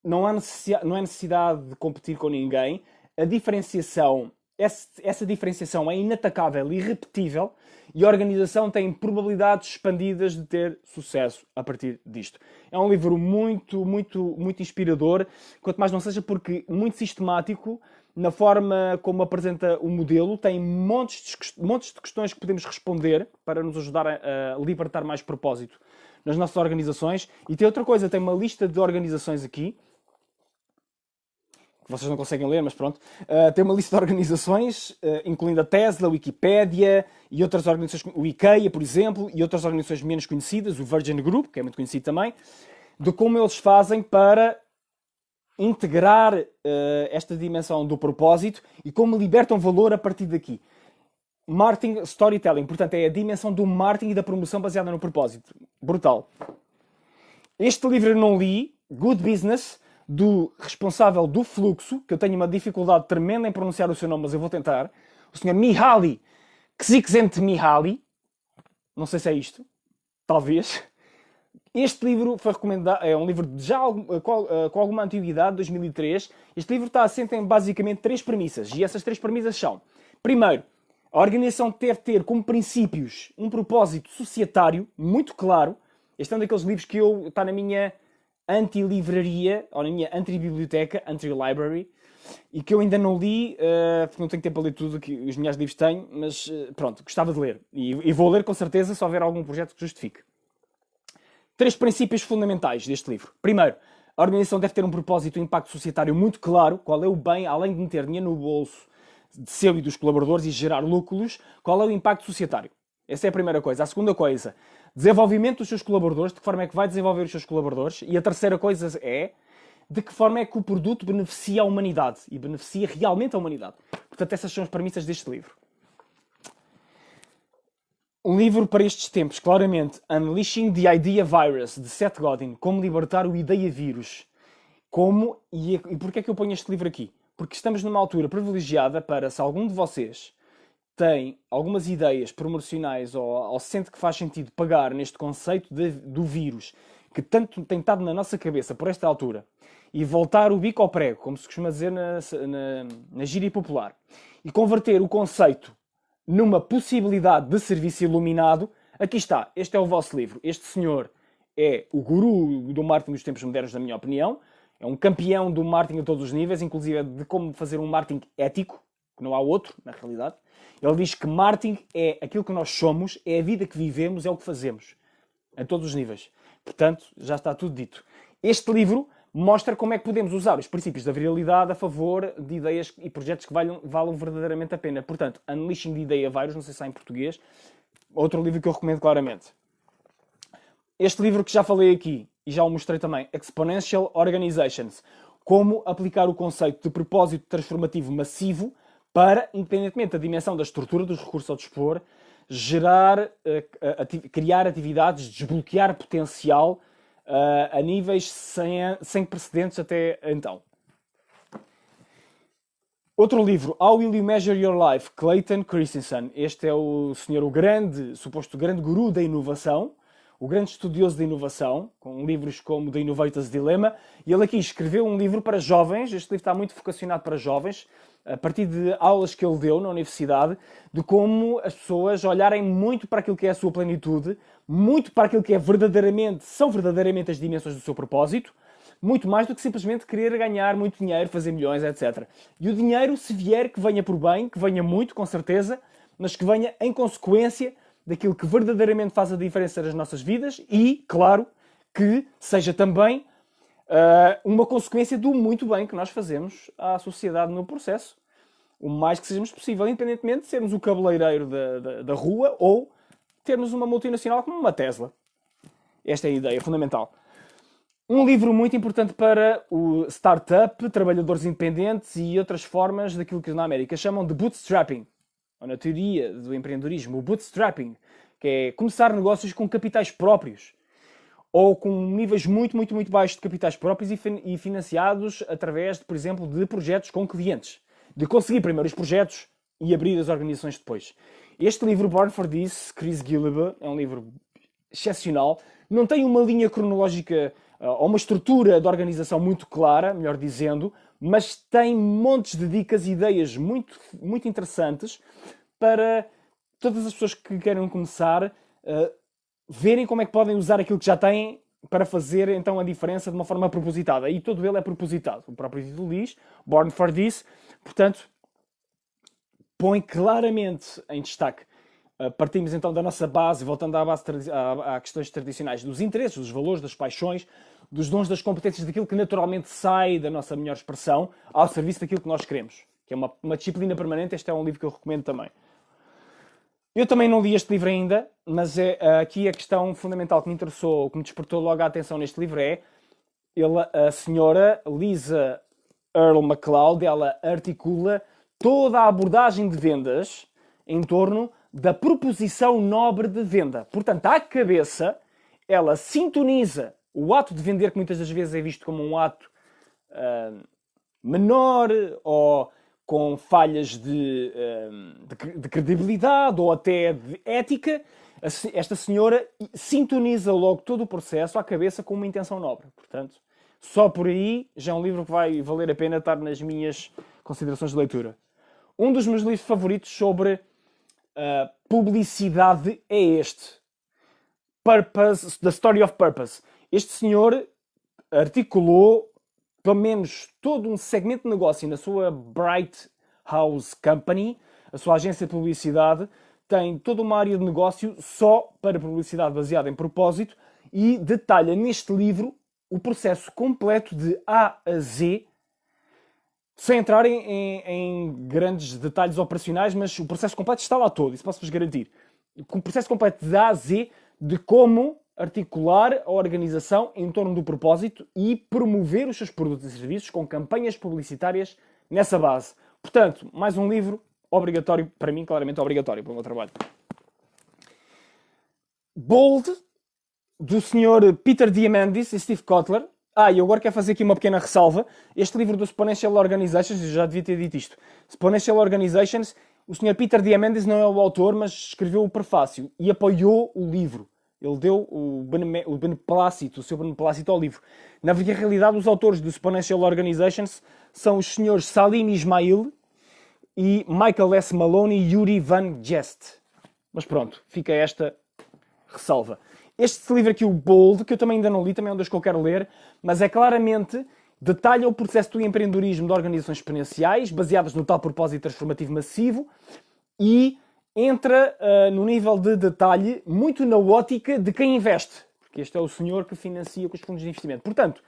não há necessidade de competir com ninguém. A diferenciação, essa diferenciação é inatacável e irrepetível, e a organização tem probabilidades expandidas de ter sucesso a partir disto. É um livro muito, muito, muito inspirador, quanto mais não seja porque muito sistemático na forma como apresenta o modelo, tem montes de questões que podemos responder para nos ajudar a libertar mais propósito nas nossas organizações. E tem outra coisa, tem uma lista de organizações aqui, que vocês não conseguem ler, mas pronto. Tem uma lista de organizações, incluindo a Tesla, a Wikipédia e outras organizações, o IKEA, por exemplo, e outras organizações menos conhecidas, o Virgin Group, que é muito conhecido também, de como eles fazem para integrar esta dimensão do propósito e como libertam valor a partir daqui. Marketing, storytelling, portanto, é a dimensão do marketing e da promoção baseada no propósito. Brutal. Este livro eu não li, Good Business, do responsável do Fluxo, que eu tenho uma dificuldade tremenda em pronunciar o seu nome, mas eu vou tentar. O Sr. Mihaly Csikszentmihalyi. Não sei se é isto. Talvez. Este livro foi recomendado, é um livro já com alguma antiguidade, 2003. Este livro está assente em basicamente 3 premissas. E essas 3 premissas são: primeiro, a organização deve ter como princípios um propósito societário muito claro. Este é um daqueles livros que está na minha anti-livraria, ou na minha anti-biblioteca, anti-library, e que eu ainda não li, porque não tenho tempo para ler tudo que os melhores livros têm, mas pronto, gostava de ler. E vou ler com certeza se houver algum projeto que justifique. 3 princípios fundamentais deste livro. Primeiro, a organização deve ter um propósito e um impacto societário muito claro. Qual é o bem, além de meter dinheiro no bolso de seu e dos colaboradores e gerar lucros, qual é o impacto societário? Essa é a primeira coisa. A segunda coisa, desenvolvimento dos seus colaboradores, de que forma é que vai desenvolver os seus colaboradores. E a terceira coisa é de que forma é que o produto beneficia a humanidade e beneficia realmente a humanidade. Portanto, essas são as premissas deste livro. Um livro para estes tempos, claramente, Unleashing the Idea Virus, de Seth Godin, como libertar o ideia vírus. E porquê é que eu ponho este livro aqui? Porque estamos numa altura privilegiada para, se algum de vocês tem algumas ideias promocionais ou sente que faz sentido pagar neste conceito do vírus, que tanto tem estado na nossa cabeça por esta altura, e voltar o bico ao prego, como se costuma dizer na gíria popular, e converter o conceito numa possibilidade de serviço iluminado, aqui está, este é o vosso livro. Este senhor é o guru do marketing dos tempos modernos, na minha opinião. É um campeão do marketing a todos os níveis, inclusive de como fazer um marketing ético, que não há outro, na realidade. Ele diz que marketing é aquilo que nós somos, é a vida que vivemos, é o que fazemos. A todos os níveis. Portanto, já está tudo dito. Este livro mostra como é que podemos usar os princípios da viralidade a favor de ideias e projetos que valham verdadeiramente a pena. Portanto, Unleashing the Idea Virus, não sei se há em português, outro livro que eu recomendo claramente. Este livro que já falei aqui, e já o mostrei também, Exponential Organizations, como aplicar o conceito de propósito transformativo massivo para, independentemente da dimensão da estrutura dos recursos ao dispor, criar atividades, desbloquear potencial a níveis sem precedentes até então. Outro livro, How Will You Measure Your Life? Clayton Christensen. Este é o senhor, suposto grande guru da inovação, o grande estudioso da inovação, com livros como The Innovator's Dilemma. E ele aqui escreveu um livro para jovens. Este livro está muito focacionado para jovens, a partir de aulas que ele deu na universidade, de como as pessoas olharem muito para aquilo que é a sua plenitude, muito para aquilo que são verdadeiramente as dimensões do seu propósito, muito mais do que simplesmente querer ganhar muito dinheiro, fazer milhões, etc. E o dinheiro, se vier, que venha por bem, que venha muito, com certeza, mas que venha em consequência daquilo que verdadeiramente faz a diferença nas nossas vidas e, claro, que seja também uma consequência do muito bem que nós fazemos à sociedade no processo. O mais que sejamos possível, independentemente de sermos o cabeleireiro da rua ou termos uma multinacional como uma Tesla. Esta é a ideia fundamental. Um livro muito importante para o startup, trabalhadores independentes e outras formas daquilo que na América chamam de bootstrapping, ou na teoria do empreendedorismo, o bootstrapping, que é começar negócios com capitais próprios, ou com níveis muito, muito, muito baixos de capitais próprios e financiados através, por exemplo, de projetos com clientes. De conseguir primeiro os projetos e abrir as organizações depois. Este livro, Born for This, Chris Guillebeau, é um livro excepcional. Não tem uma linha cronológica ou uma estrutura de organização muito clara, melhor dizendo, mas tem montes de dicas e ideias muito, muito interessantes para todas as pessoas que querem começar verem como é que podem usar aquilo que já têm para fazer então a diferença de uma forma propositada. E todo ele é propositado. O próprio título diz, Born for This, portanto, põe claramente em destaque. Partimos então da nossa base, voltando à base a questões tradicionais, dos interesses, dos valores, das paixões, dos dons, das competências, daquilo que naturalmente sai da nossa melhor expressão ao serviço daquilo que nós queremos. Que é uma disciplina permanente. Este é um livro que eu recomendo também. Eu também não li este livro ainda, mas aqui a questão fundamental que me interessou, que me despertou logo a atenção neste livro é a senhora Lisa Earle MacLeod, ela articula toda a abordagem de vendas em torno da proposição nobre de venda. Portanto, à cabeça, ela sintoniza o ato de vender, que muitas das vezes é visto como um ato menor ou com falhas de credibilidade ou até de ética. Esta senhora sintoniza logo todo o processo à cabeça com uma intenção nobre. Portanto, só por aí já é um livro que vai valer a pena estar nas minhas considerações de leitura. Um dos meus livros favoritos sobre publicidade é este. Purpose, The Story of Purpose. Este senhor articulou pelo menos todo um segmento de negócio na sua Bright House Company, a sua agência de publicidade, tem toda uma área de negócio só para publicidade baseada em propósito e detalha neste livro o processo completo de A a Z, sem entrar em grandes detalhes operacionais, mas o processo completo está lá todo, isso posso-vos garantir. O processo completo de A a Z de como articular a organização em torno do propósito e promover os seus produtos e serviços com campanhas publicitárias nessa base. Portanto, mais um livro obrigatório, para mim, claramente obrigatório para o meu trabalho. Bold, do Sr. Peter Diamandis e Steve Kotler. E eu agora quero fazer aqui uma pequena ressalva. Este livro do Exponential Organizations, eu já devia ter dito isto. Exponential Organizations, o Sr. Peter Diamandis não é o autor, mas escreveu o prefácio e apoiou o livro. Ele deu o seu beneplácito ao livro. Na realidade, os autores do Exponential Organizations são os senhores Salim Ismail e Michael S. Maloney e Yuri Van Jest. Mas pronto, fica esta ressalva. Este livro aqui, o Bold, que eu também ainda não li, também é um dos que eu quero ler, mas é claramente, detalha o processo do empreendedorismo de organizações exponenciais, baseadas no tal propósito transformativo massivo, e entra no nível de detalhe muito na ótica de quem investe, porque este é o senhor que financia com os fundos de investimento. Portanto,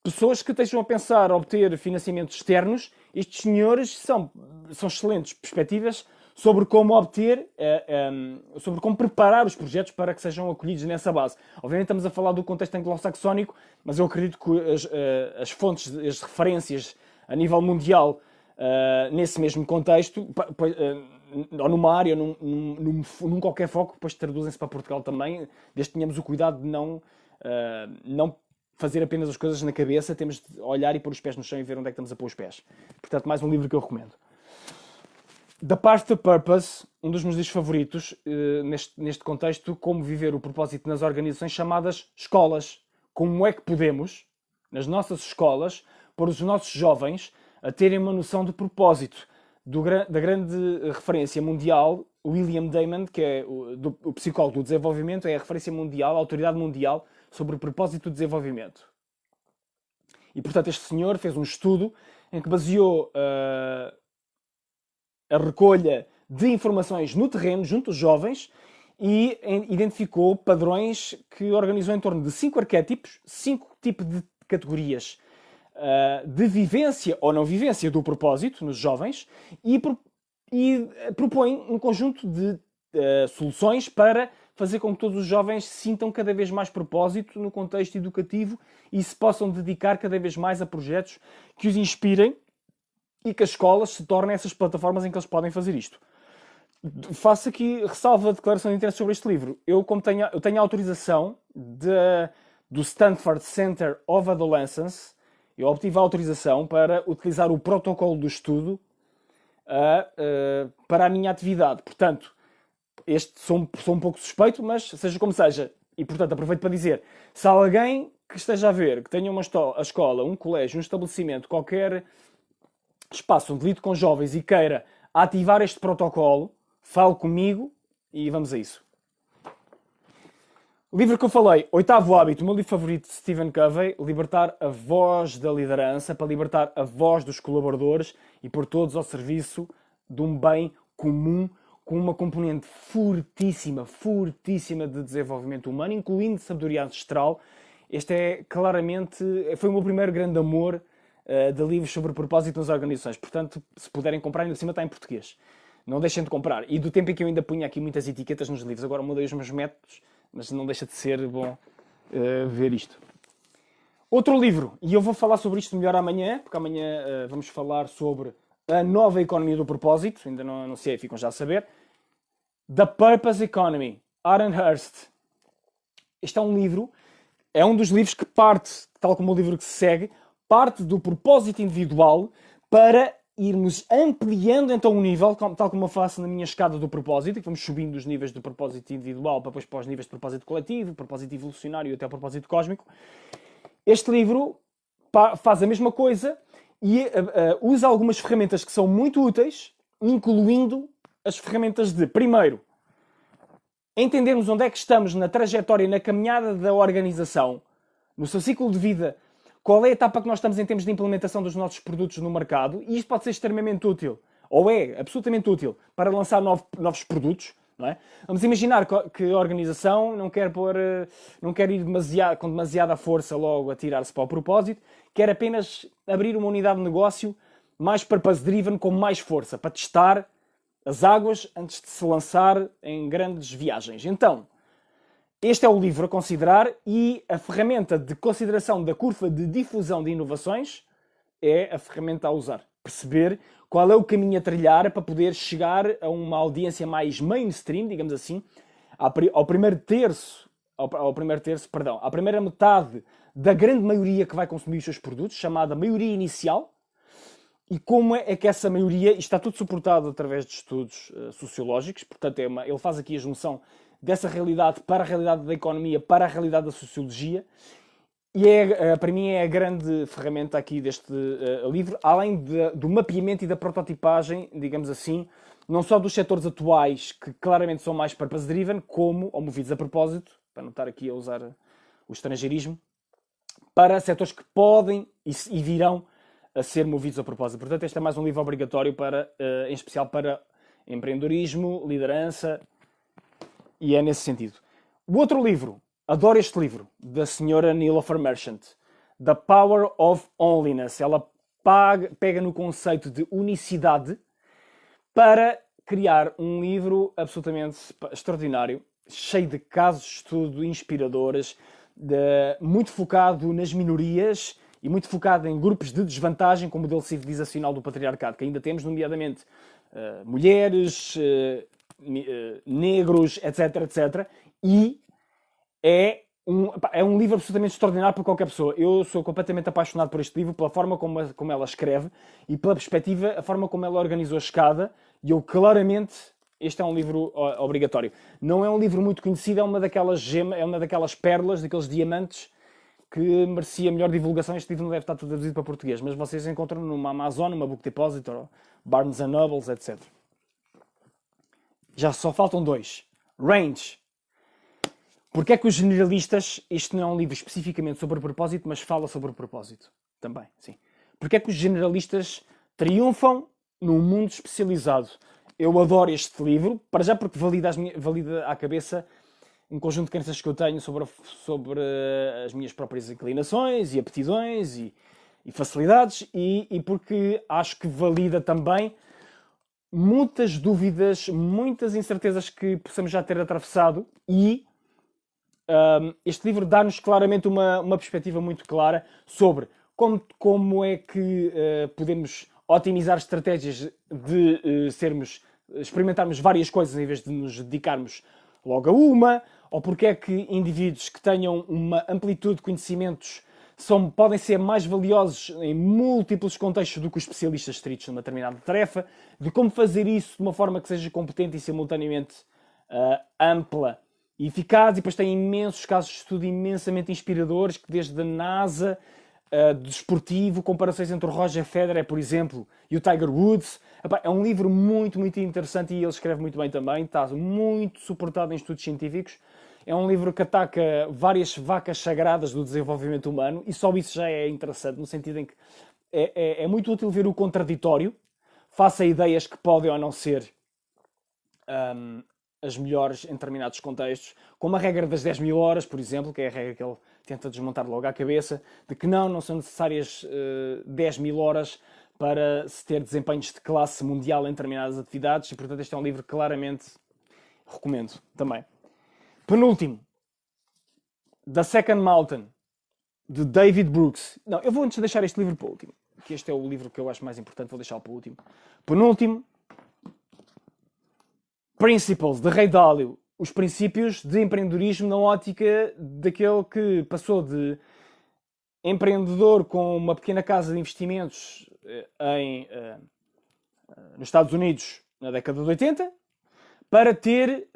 pessoas que estejam a pensar obter financiamentos externos, estes senhores são excelentes perspectivas sobre como obter, sobre como preparar os projetos para que sejam acolhidos nessa base. Obviamente estamos a falar do contexto anglo-saxónico, mas eu acredito que as fontes, as referências a nível mundial, nesse mesmo contexto, ou numa área, num qualquer foco, depois traduzem-se para Portugal também, desde que tenhamos o cuidado de não fazer apenas as coisas na cabeça, temos de olhar e pôr os pés no chão e ver onde é que estamos a pôr os pés. Portanto, mais um livro que eu recomendo. The Path to Purpose, um dos meus livros favoritos, neste contexto, como viver o propósito nas organizações chamadas escolas. Como é que podemos, nas nossas escolas, pôr os nossos jovens a terem uma noção de propósito. Da grande referência mundial, William Damon, que é o psicólogo do desenvolvimento, é a referência mundial, a autoridade mundial sobre o propósito do desenvolvimento. E, portanto, este senhor fez um estudo em que baseou a recolha de informações no terreno, junto aos jovens, e identificou padrões que organizou em torno de 5 arquétipos, 5 tipos de categorias de vivência ou não vivência do propósito nos jovens, e propõe um conjunto de soluções para fazer com que todos os jovens sintam cada vez mais propósito no contexto educativo e se possam dedicar cada vez mais a projetos que os inspirem e que as escolas se tornem essas plataformas em que eles podem fazer isto. Faço aqui ressalva a declaração de interesse sobre este livro. Eu tenho a autorização do Stanford Center of Adolescence. Eu obtive a autorização para utilizar o protocolo do estudo para a minha atividade. Portanto, sou um pouco suspeito, mas seja como seja. E, portanto, aproveito para dizer, se alguém que esteja a ver, que tenha a escola, um colégio, um estabelecimento, qualquer espaço onde lide com jovens e queira ativar este protocolo, fale comigo e vamos a isso. O livro que eu falei, Oitavo Hábito, o meu livro favorito de Stephen Covey, libertar a voz da liderança, para libertar a voz dos colaboradores e pôr todos ao serviço de um bem comum com uma componente fortíssima de desenvolvimento humano, incluindo sabedoria ancestral. Este é claramente, foi o meu primeiro grande amor de livros sobre propósito nas organizações. Portanto, se puderem comprar, ainda por cima está em português. Não deixem de comprar. E do tempo em que eu ainda punha aqui muitas etiquetas nos livros, agora mudei os meus métodos, mas não deixa de ser bom ver isto. Outro livro, e eu vou falar sobre isto melhor amanhã, porque amanhã vamos falar sobre a nova economia do propósito, ainda não anunciei, ficam já a saber. The Purpose Economy, Aaron Hurst. Este é um livro, é um dos livros que parte, tal como o livro que se segue, parte do propósito individual para irmos ampliando então o nível, tal como eu faço na minha escada do propósito, que vamos subindo os níveis do propósito individual para depois para os níveis de propósito coletivo, propósito evolucionário e até o propósito cósmico. Este livro faz a mesma coisa e usa algumas ferramentas que são muito úteis, incluindo as ferramentas de, primeiro, entendermos onde é que estamos na trajetória e na caminhada da organização, no seu ciclo de vida, qual é a etapa que nós estamos em termos de implementação dos nossos produtos no mercado, e isto pode ser extremamente útil, ou é absolutamente útil, para lançar novos produtos. Não é? Vamos imaginar que a organização não quer ir com demasiada força logo a tirar-se para o propósito, quer apenas abrir uma unidade de negócio mais purpose-driven, com mais força, para testar as águas antes de se lançar em grandes viagens. Então, este é o livro a considerar e a ferramenta de consideração da curva de difusão de inovações é a ferramenta a usar. Perceber qual é o caminho a trilhar para poder chegar a uma audiência mais mainstream, digamos assim, à primeira metade da grande maioria que vai consumir os seus produtos, chamada maioria inicial, e como é que essa maioria, isto está tudo suportado através de estudos sociológicos, portanto ele faz aqui a junção dessa realidade para a realidade da economia, para a realidade da sociologia, e para mim é a grande ferramenta aqui deste livro, além do mapeamento e da prototipagem, digamos assim, não só dos setores atuais, que claramente são mais purpose-driven, como, ou movidos a propósito, para não estar aqui a usar o estrangeirismo, para setores que podem e virão a ser movidos a propósito. Portanto, este é mais um livro obrigatório, em especial para empreendedorismo, liderança, e é nesse sentido. O outro livro, adoro este livro, da senhora Nilofer Merchant, The Power of Onlyness. Ela pega no conceito de unicidade para criar um livro absolutamente extraordinário, cheio de casos de estudo inspiradores, muito focado nas minorias e muito focado em grupos de desvantagem com o modelo civilizacional do patriarcado, que ainda temos, nomeadamente mulheres, negros, etc, etc. E é um livro absolutamente extraordinário para qualquer pessoa. Eu sou completamente apaixonado por este livro, pela forma como ela escreve e pela perspectiva, a forma como ela organizou a escada. E eu claramente, este é um livro obrigatório. Não é um livro muito conhecido, é uma daquelas gemas, é uma daquelas pérolas, daqueles diamantes que merecia melhor divulgação. Este livro não deve estar traduzido para português, mas vocês encontram numa Amazon, numa Book Depository, Barnes and Nobles, etc. Já só faltam dois. Range. Porque é que os generalistas, isto não é um livro especificamente sobre o propósito, mas fala sobre o propósito também, sim. Porque é que os generalistas triunfam num mundo especializado? Eu adoro este livro, para já porque valida à cabeça um conjunto de crenças que eu tenho sobre as minhas próprias inclinações e aptidões e facilidades, e porque acho que valida também muitas dúvidas, muitas incertezas que possamos já ter atravessado, e este livro dá-nos claramente uma perspectiva muito clara sobre como é que podemos otimizar estratégias de experimentarmos várias coisas em vez de nos dedicarmos logo a uma, ou porque é que indivíduos que tenham uma amplitude de conhecimentos podem ser mais valiosos em múltiplos contextos do que os especialistas estritos numa determinada tarefa, de como fazer isso de uma forma que seja competente e simultaneamente ampla e eficaz. E depois tem imensos casos de estudo imensamente inspiradores, que desde a NASA, desportivo, comparações entre o Roger Federer, por exemplo, e o Tiger Woods. É um livro muito, muito interessante, e ele escreve muito bem também, está muito suportado em estudos científicos. É um livro que ataca várias vacas sagradas do desenvolvimento humano, e só isso já é interessante, no sentido em que é muito útil ver o contraditório, face a ideias que podem ou não ser as melhores em determinados contextos, como a regra das 10.000 horas, por exemplo, que é a regra que ele tenta desmontar logo à cabeça, de que não são necessárias 10.000 horas para se ter desempenhos de classe mundial em determinadas atividades, e portanto este é um livro que claramente recomendo também. Penúltimo, The Second Mountain, de David Brooks. Não, eu vou antes deixar este livro para o último, que este é o livro que eu acho mais importante, vou deixá-lo para o último. Penúltimo, Principles, de Ray Dalio. Os princípios de empreendedorismo na ótica daquele que passou de empreendedor com uma pequena casa de investimentos nos Estados Unidos na década de 80, para ter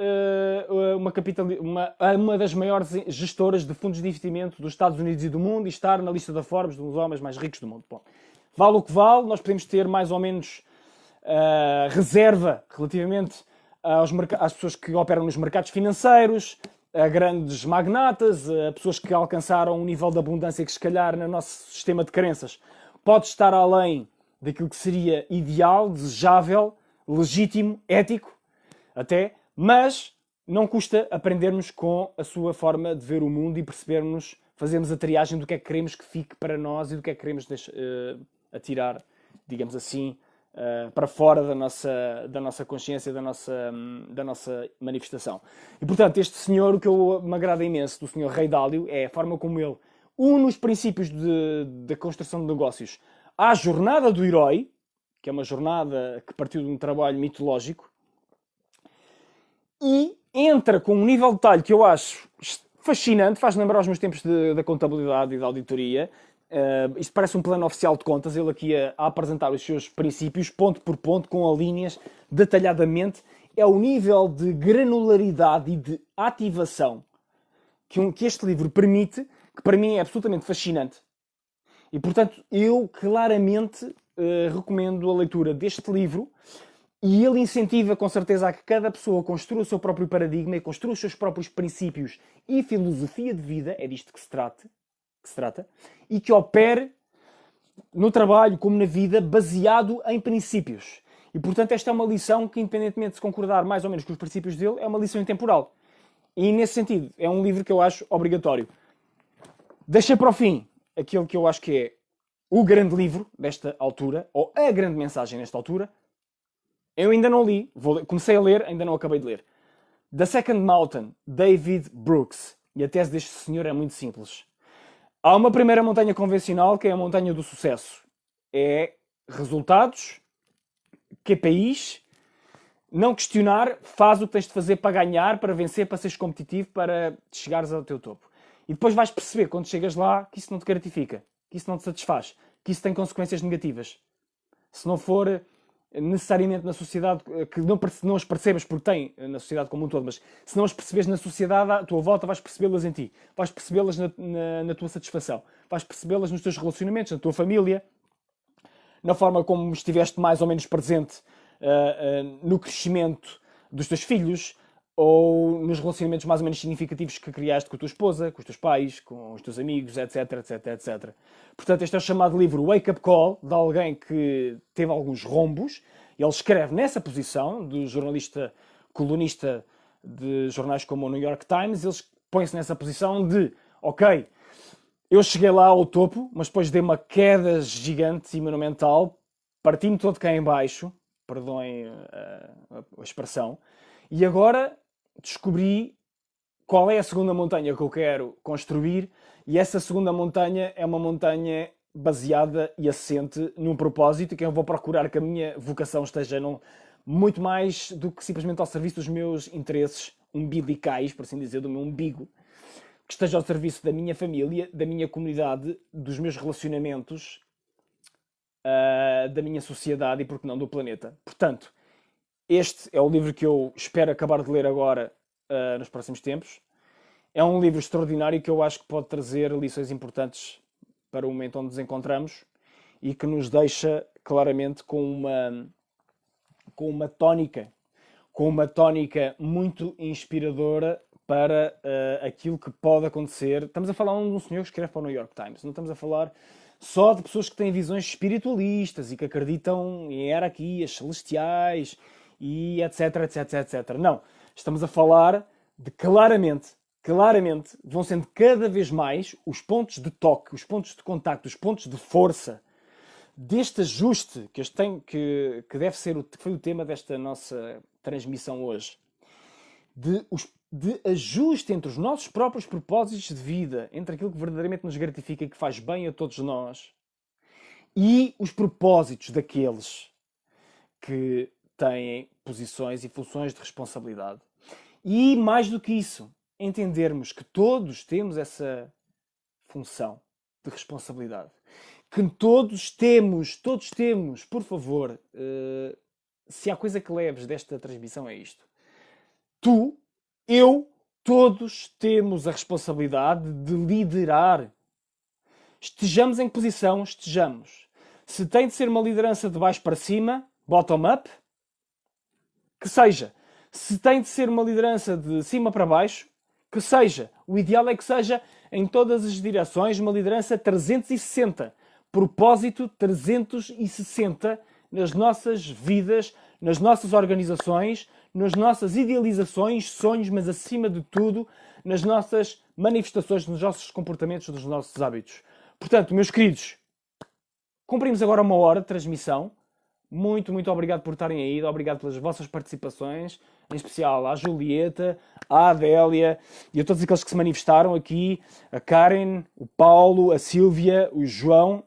uma das maiores gestoras de fundos de investimento dos Estados Unidos e do mundo, e estar na lista da Forbes dos homens mais ricos do mundo. Bom, vale o que vale, nós podemos ter mais ou menos reserva relativamente às pessoas que operam nos mercados financeiros, a grandes magnatas, a pessoas que alcançaram um nível de abundância que, se calhar, no nosso sistema de crenças pode estar além daquilo que seria ideal, desejável, legítimo, ético, até, mas não custa aprendermos com a sua forma de ver o mundo e percebermos, fazermos a triagem do que é que queremos que fique para nós e do que é que queremos atirar, digamos assim, para fora da nossa consciência, da nossa manifestação. E, portanto, este senhor, o que me agrada imenso do senhor Ray Dalio, é a forma como ele une os princípios da construção de negócios à jornada do herói, que é uma jornada que partiu de um trabalho mitológico, e entra com um nível de detalhe que eu acho fascinante, faz lembrar os meus tempos da contabilidade e da auditoria. Isto parece um plano oficial de contas, ele aqui a apresentar os seus princípios, ponto por ponto, com linhas, detalhadamente. É o nível de granularidade e de ativação que este livro permite, que para mim é absolutamente fascinante. E, portanto, eu claramente recomendo a leitura deste livro, E ele incentiva com certeza a que cada pessoa construa o seu próprio paradigma e construa os seus próprios princípios e filosofia de vida, é disto que se trata, e que opere no trabalho como na vida baseado em princípios. E portanto esta é uma lição que, independentemente de se concordar mais ou menos com os princípios dele, é uma lição intemporal. E nesse sentido é um livro que eu acho obrigatório. Deixei para o fim aquilo que eu acho que é o grande livro desta altura, ou a grande mensagem nesta altura. Eu ainda não li, comecei a ler, ainda não acabei de ler. The Second Mountain, David Brooks. E a tese deste senhor é muito simples. Há uma primeira montanha convencional, que é a montanha do sucesso. É resultados, KPIs, não questionar, faz o que tens de fazer para ganhar, para vencer, para seres competitivo, para chegares ao teu topo. E depois vais perceber, quando chegas lá, que isso não te gratifica, que isso não te satisfaz, que isso tem consequências negativas. Se não for necessariamente na sociedade, que não as percebas porque tem na sociedade como um todo, mas se não as percebes na sociedade à tua volta, vais percebê-las em ti, vais percebê-las na tua satisfação, vais percebê-las nos teus relacionamentos, na tua família, na forma como estiveste mais ou menos presente no crescimento dos teus filhos, ou nos relacionamentos mais ou menos significativos que criaste com a tua esposa, com os teus pais, com os teus amigos, etc, etc, etc. Portanto, este é o chamado livro Wake Up Call, de alguém que teve alguns rombos. Ele escreve nessa posição, do jornalista colunista de jornais como o New York Times, ele põe-se nessa posição de, ok, eu cheguei lá ao topo, mas depois dei uma queda gigante e monumental, parti-me todo cá em baixo, perdoem a expressão, e agora descobri qual é a segunda montanha que eu quero construir, e essa segunda montanha é uma montanha baseada e assente num propósito, que eu vou procurar que a minha vocação esteja muito mais do que simplesmente ao serviço dos meus interesses umbilicais, por assim dizer, do meu umbigo, que esteja ao serviço da minha família, da minha comunidade, dos meus relacionamentos, da minha sociedade e, por que não, do planeta. Portanto, este é o livro que eu espero acabar de ler agora, nos próximos tempos. É um livro extraordinário que eu acho que pode trazer lições importantes para o momento onde nos encontramos e que nos deixa claramente com uma tónica muito inspiradora para aquilo que pode acontecer. Estamos a falar de um senhor que escreve para o New York Times. Não estamos a falar só de pessoas que têm visões espiritualistas e que acreditam em hierarquias celestiais e etc, etc, etc. Não. Estamos a falar de claramente, vão sendo cada vez mais os pontos de toque, os pontos de contacto, os pontos de força deste ajuste que deve ser que foi o tema desta nossa transmissão hoje, de ajuste entre os nossos próprios propósitos de vida, entre aquilo que verdadeiramente nos gratifica e que faz bem a todos nós, e os propósitos daqueles que têm posições e funções de responsabilidade. E mais do que isso, entendermos que todos temos essa função de responsabilidade. Que todos temos, por favor, se há coisa que leves desta transmissão é isto. Tu, eu, todos temos a responsabilidade de liderar. Estejamos em que posição, estejamos. Se tem de ser uma liderança de baixo para cima, bottom-up, que seja. Se tem de ser uma liderança de cima para baixo, que seja. O ideal é que seja em todas as direções uma liderança 360. Propósito 360 nas nossas vidas, nas nossas organizações, nas nossas idealizações, sonhos, mas acima de tudo, nas nossas manifestações, nos nossos comportamentos, nos nossos hábitos. Portanto, meus queridos, cumprimos agora 1 hora de transmissão. Muito, muito obrigado por estarem aí, obrigado pelas vossas participações, em especial à Julieta, à Adélia e a todos aqueles que se manifestaram aqui, a Karen, o Paulo, a Sílvia, o João.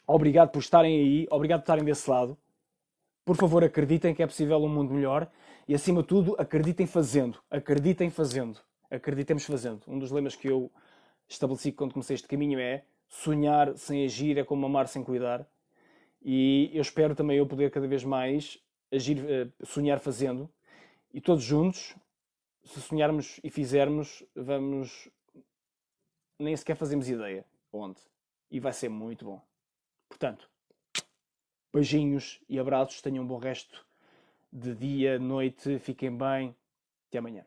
Obrigado por estarem aí, obrigado por estarem desse lado. Por favor, acreditem que é possível um mundo melhor e, acima de tudo, acreditem fazendo. Acreditem fazendo. Acreditemos fazendo. Um dos lemas que eu estabeleci quando comecei este caminho é: sonhar sem agir é como amar sem cuidar. E eu espero também eu poder cada vez mais agir, sonhar fazendo. E todos juntos, se sonharmos e fizermos, nem sequer fazemos ideia onde. E vai ser muito bom. Portanto, beijinhos e abraços. Tenham um bom resto de dia, noite. Fiquem bem. Até amanhã.